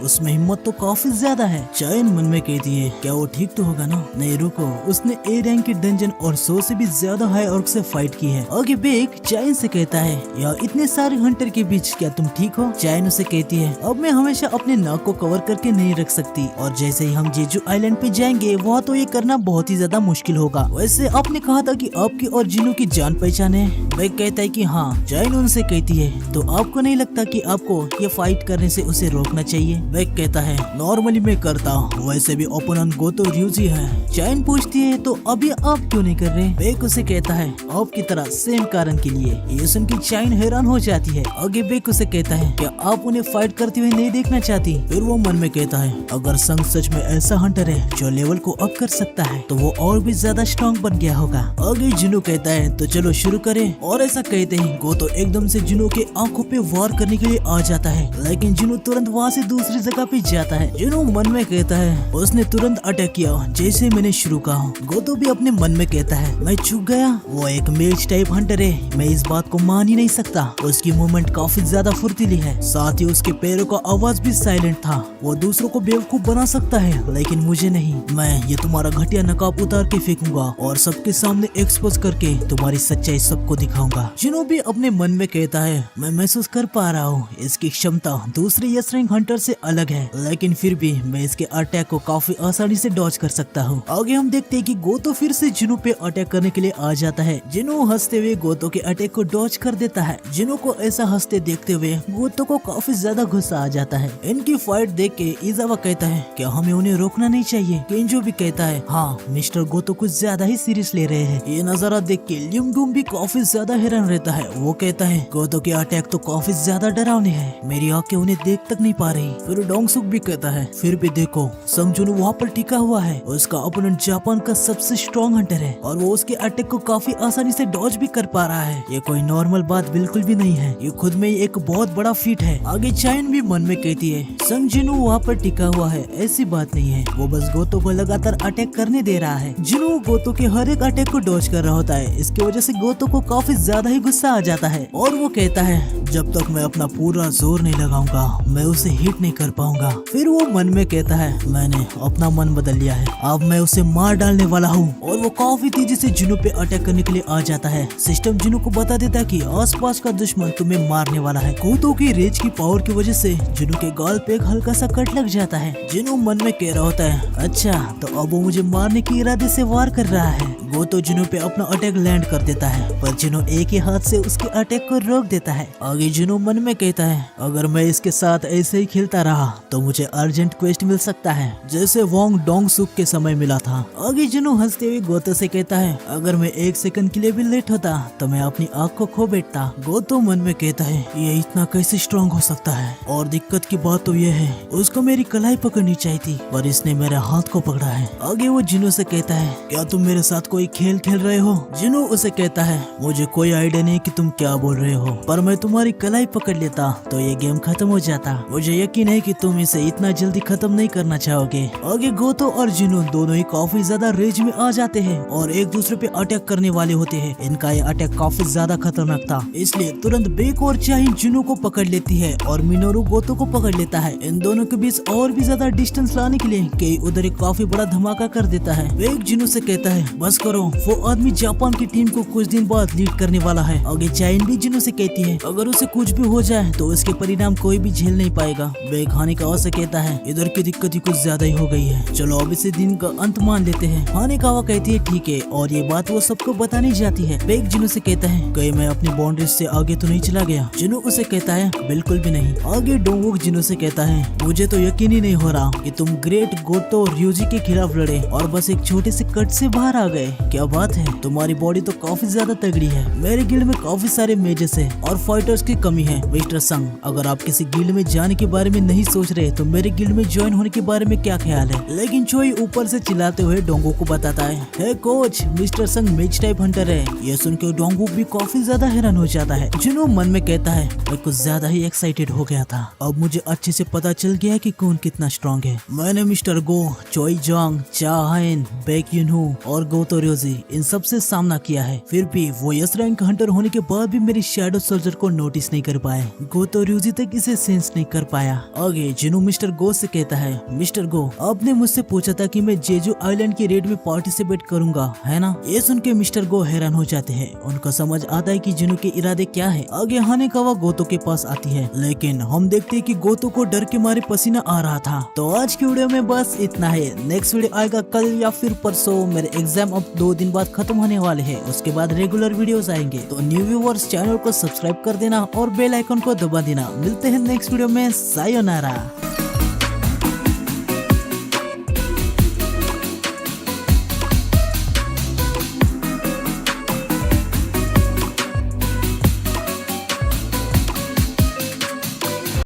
उसमें हिम्मत तो काफी ज्यादा है। चाइन मन में कहती है क्या वो ठीक तो होगा ना? नहीं रुको, उसने ए रैंक के डंजन और 100 से भी ज्यादा हाई ऑर्क से फाइट की है। आगे बेक चाइन से कहता है यार इतने सारे हंटर के बीच क्या तुम ठीक हो? चाइन उसे कहती है अब मैं हमेशा अपने नाक को कवर करके नहीं रख सकती, और जैसे ही हम जेजू आइलैंड पे जाएंगे वहाँ तो ये करना बहुत ही ज्यादा मुश्किल होगा। वैसे आपने कहा था कि आपकी और जिनू की जान पहचान है। बेक कहता है कि हाँ। चाइन उनसे कहती है तो आपको नहीं लगता कि आपको ये फाइट करने से उसे रोकना चाहिए? बेक कहता है नॉर्मली मैं करता, वैसे भी ओपोनेंट गोतो ryuji है। चाइन पूछती है तो अभी आप क्यों नहीं कर रहे? बेक उसे कहता है आपकी तरह सेम कारण के लिए। ये सुन के चाइन हैरान हो जाती है। आगे बेक उसे कहता है क्या आप उन्हें फाइट करते हुए नहीं देखना चाहती? फिर वो मन में कहता है अगर संग सच में ऐसा हंटर है जो लेवल को अप कर सकता है तो वो और भी ज्यादा स्ट्रॉन्ग बन गया होगा। आगे जुनू कहता है तो चलो शुरू करें, और ऐसा कहते ही गोतो एकदम से जुनू के आंखों पे वार करने के लिए आ जाता है, लेकिन जुनू तुरंत वहाँ से दूसरी जगह पे जाता है। जुनू मन में कहता है उसने तुरंत अटैक किया जैसे मैंने शुरू कहा। गोतो भी अपने मन में कहता है मैं चूक गया, वो एक मेज टाइप हंटर है, मैं इस बात को मान ही नहीं सकता। उसकी मूवमेंट काफी ज्यादा फुर्तीली है, साथ ही उसके पैरों का आवाज भी साइलेंट था। वो दूसरों को बेवकूफ बना सकता है लेकिन मुझे नहीं। मैं ये तुम्हारा घटिया नकाब उतार के फेंकूंगा और सबके सामने एक्सपोज करके तुम्हारी सच्चाई सबको दिखाऊंगा। जुनू भी अपने मन में कहता है मैं महसूस कर पा रहा हूँ इसकी क्षमता दूसरे यस रैंक हंटर से अलग है, लेकिन फिर भी मैं इसके अटैक को काफी आसानी से डॉज कर सकता हूँ। आगे हम देखते हैं कि गोतो फिर से जुनू पे अटैक करने के लिए आ जाता है। जुनू हंसते हुए गोतो के अटैक को डॉज कर देता है। जुनू को ऐसा हंसते देखते हुए गोतो को काफी ज्यादा गुस्सा आ जाता है। इनकी फाइट देख के इजावा कहता है क्या हमें उन्हें रोकना नहीं चाहिए? केंजो भी कहता है हाँ मिस्टर गोतो कुछ ज्यादा ही सीरियस ले रहे हैं। ये नजारा देख के लिमडूम भी काफी ज्यादा हैरान रहता है। वो कहता है गोतो के अटैक तो काफी ज्यादा डरावने हैं, मेरी आंखें उन्हें देख तक नहीं पा रही। फिर डोंगसुक भी कहता है फिर भी देखो संग जुनू वहाँ पर टिका हुआ है, उसका ओपोनेंट जापान का सबसे स्ट्रॉन्ग हंटर है और वो उसके अटैक को काफी आसानी से डॉज भी कर पा रहा है। ये कोई नॉर्मल बात बिल्कुल भी नहीं है, ये खुद में ही एक बहुत बड़ा फीट है। आगे चाइन भी मन में कहती है संग जुनू वहाँ पर टिका हुआ है ऐसी बात नहीं है, वो बस गोतो को लगातार अटैक करने दे रहा है। जुनू गोतो के हर एक अटैक को डॉज कर रहा होता है, इसकी वजह से गोतो को काफी ज्यादा ही गुस्सा आ जाता है और वो कहता है जब तक मैं अपना पूरा जोर नहीं लगाऊंगा मैं उसे हिट नहीं कर पाऊंगा। फिर वो मन में कहता है मैंने अपना मन बदल लिया है, अब मैं उसे मार डालने वाला हूँ, और वो काफी तेजी से जुनू पे अटैक करने के लिए आ जाता है। सिस्टम जुनू को बता देता है कि आसपास का दुश्मन तुम्हें मारने वाला है। गोतो की रेज की पावर की वजह से जुनू के गाल पे एक हल्का सा कट लग जाता है। जुनू मन में कह रहा होता है अच्छा तो अब वो मुझे मारने के इरादे से वार कर रहा है। गोतो जिनो पे अपना अटैक लैंड कर देता है, पर जिनो एक ही हाथ से उसके अटैक को रोक देता है। आगे जिनो मन में कहता है अगर मैं इसके साथ ऐसे ही खेलता रहा तो मुझे अर्जेंट क्वेस्ट मिल सकता है, जैसे वोंग डोंग सुक के समय मिला था। आगे जिनो हंसते हुए गोतो से कहता है अगर मैं 1 सेकंड के लिए भी लेट होता तो मैं अपनी आँख को खो बैठता। गोतो मन में कहता है ये इतना कैसे स्ट्रांग हो सकता है, और दिक्कत की बात तो ये है उसको मेरी कलाई पकड़नी चाहिए थी पर इसने मेरे हाथ को पकड़ा है। आगे वो जिनो से कहता है क्या तुम मेरे साथ कोई खेल खेल रहे हो? जिनो उसे कहता है मुझे कोई आइडिया नहीं कि तुम क्या बोल रहे हो, पर मैं तुम्हारी कलाई पकड़ लेता तो ये गेम खत्म हो जाता। मुझे यकीन है कि तुम इसे इतना जल्दी खत्म नहीं करना चाहोगे। आगे गोतो और जिनो दोनों ही काफी ज्यादा रेंज में आ जाते हैं और एक दूसरे पे अटैक करने वाले होते हैं। इनका ये अटैक काफी ज्यादा खतरनाक था, इसलिए तुरंत बेक और चाही जिनो को पकड़ लेती है और मिनोरू गोतो को पकड़ लेता है। इन दोनों के बीच और भी ज्यादा डिस्टेंस लाने के लिए केई उधर एक काफी बड़ा धमाका कर देता है। बेक जिनो से कहता है बस करो, वो आदमी जापान की टीम को कुछ दिन बाद लीड करने वाला है। आगे चाइन भी जिनो से कहती है अगर उसे कुछ भी हो जाए तो उसके परिणाम कोई भी झेल नहीं पाएगा। बेक हानिकावा से कहता है इधर की दिक्कत ही कुछ ज्यादा ही हो गई है, चलो अब इसे दिन का अंत मान लेते हैं। हानिकावा कहती है ठीक है, और ये बात वो सबको बताने जाती है। बेक जिनो से कहता है कहीं मैं अपनी बाउंड्रीज से आगे तो नहीं चला गया? जिनो उसे कहता है बिल्कुल भी नहीं। आगे डोंगवुक जिनो से कहता है मुझे तो यकीन ही नहीं हो रहा कि तुम ग्रेट गोतो ryuji के खिलाफ लड़े और बस एक छोटे से कट से बाहर आ गए। क्या बात है, तुम्हारी बॉडी तो काफी ज्यादा तगड़ी है। मेरे गिल्ड में काफी सारे मेजर्स है और फाइटर्स की कमी है। मिस्टर संग, अगर आप किसी गिल्ड में जाने के बारे में नहीं सोच रहे तो मेरे गिल्ड में ज्वाइन होने के बारे में क्या ख्याल है? लेकिन चोई ऊपर से चिल्लाते हुए डोंगो को बताता है हे कोच, मिस्टर संग मेज टाइप हंटर है। ये सुन के डोंगो भी काफी ज्यादा हैरान हो जाता है। जिनो मन में कहता है मैं कुछ ज्यादा ही एक्साइटेड हो गया था, अब मुझे अच्छे से पता चल गया कि कौन कितना स्ट्रॉन्ग है। मैंने मिस्टर गो, चोई जोंग, चा हाइन, बेक युनहू और गोतो ryuji इन सब से सामना किया है, फिर भी वो एस रैंक हंटर होने के बाद भी मेरी शैडो सोल्जर को नोटिस नहीं कर पाए। गोतो ryuji तक इसे सेंस नहीं कर पाया। आगे जिनो मिस्टर गो से कहता है मिस्टर गो, आपने मुझसे पूछा था कि मैं जेजू आइलैंड की रेड में पार्टिसिपेट करूंगा, है ना? ये सुन के मिस्टर गो हैरान हो जाते हैं। उनको समझ आता है कि जिनो के इरादे क्या है। आगे हानेकावा गोतो के पास आती है, लेकिन हम देखते हैं कि गोतो को डर के मारे पसीना आ रहा था। तो आज की वीडियो में बस इतना है। नेक्स्ट वीडियो आएगा कल या फिर परसों। मेरे एग्जाम अब 2 दिन बाद खत्म होने वाले हैं, उसके बाद रेगुलर वीडियोस आएंगे। तो न्यू व्यूअर्स चैनल को सब्सक्राइब कर देना और बेल आइकन को दबा देना। मिलते हैं नेक्स्ट वीडियो में। सायोनारा।